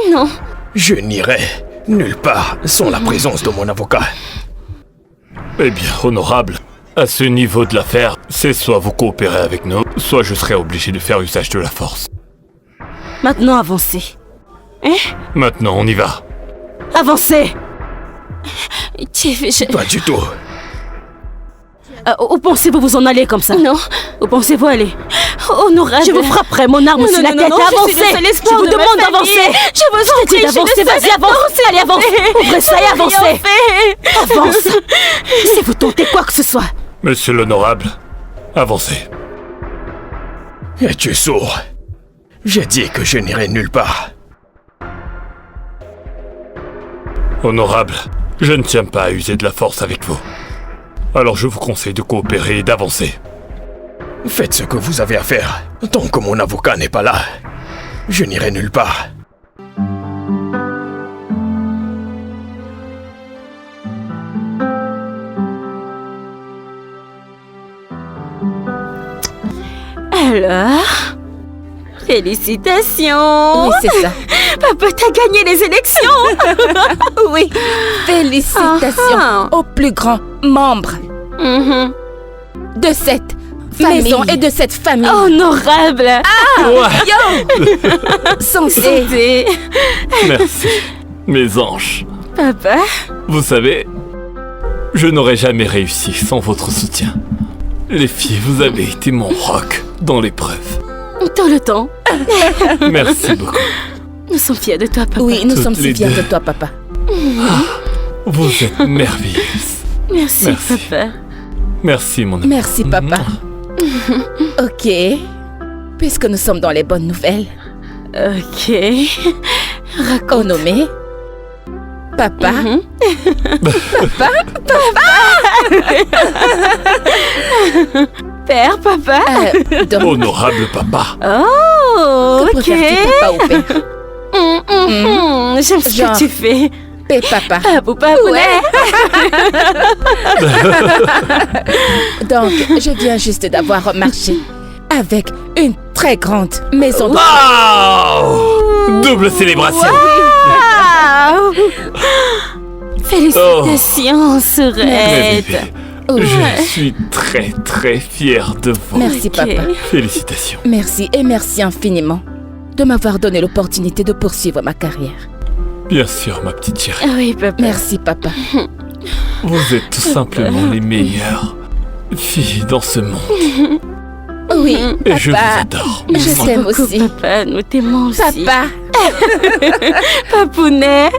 Non. Je n'irai nulle part sans la présence de mon avocat. Eh bien, honorable, à ce niveau de l'affaire, c'est soit vous coopérez avec nous, soit je serai obligé de faire usage de la force. Maintenant, avancez. Maintenant, on y va. Avancez! Chief, Pas du tout. où pensez-vous vous en aller comme ça? Non. Où pensez-vous aller? Honorable. Je vous frapperai mon arme sur la tête. Avancez! Je vous demande d'avancer! Je vous en prie d'avancer! Vas-y, avance! Allez, avance! Ouvrez ça et avancez! Avance! Si vous tentez quoi que ce soit, Monsieur l'honorable, avancez. Es-tu sourd? J'ai dit que je n'irai nulle part. Honorable, je ne tiens pas à user de la force avec vous. Alors je vous conseille de coopérer et d'avancer. Faites ce que vous avez à faire. Tant que mon avocat n'est pas là, je n'irai nulle part. Alors, félicitations. Oui, c'est ça. Papa, t'as gagné les élections. Oui, félicitations au plus grand membre Mhm. de cette maison et de cette famille. Honorable. Santé. Santé. Merci, mes anges. Papa. Vous savez, je n'aurais jamais réussi sans votre soutien. Les filles, vous avez été mon roc dans l'épreuve. Tout le temps. Merci beaucoup. Nous sommes fiers de toi, papa. Oui, nous Toutes sommes si les fiers deux. de toi, papa. Vous êtes merveilleuse. Merci, Merci. papa. Merci, mon ami. Merci, papa. Ok. Puisque nous sommes dans les bonnes nouvelles, Ok. au nommé, papa, Mhm. Père, papa. donc, Honorable papa. Oh, que ok. préfères-tu, papa ou père? J'aime ce Genre. que tu fais. Père, papa. Papou, papounet. Donc, je viens juste d'avoir remarché avec une très grande maison de... Oh, double célébration. Wow. Félicitations, Mes Sourette. bébés, Oui. je suis très très fier de vous. Merci, Ok. papa. Félicitations. Merci et merci infiniment de m'avoir donné l'opportunité de poursuivre ma carrière. Bien sûr, ma petite chérie. Oui, papa. Merci, papa. Vous êtes tout simplement les meilleures filles dans ce monde. Oui, Et je vous papa. adore. Je Merci t'aime beaucoup, aussi. papa. Nous t'aimons aussi. Papa. Papounet.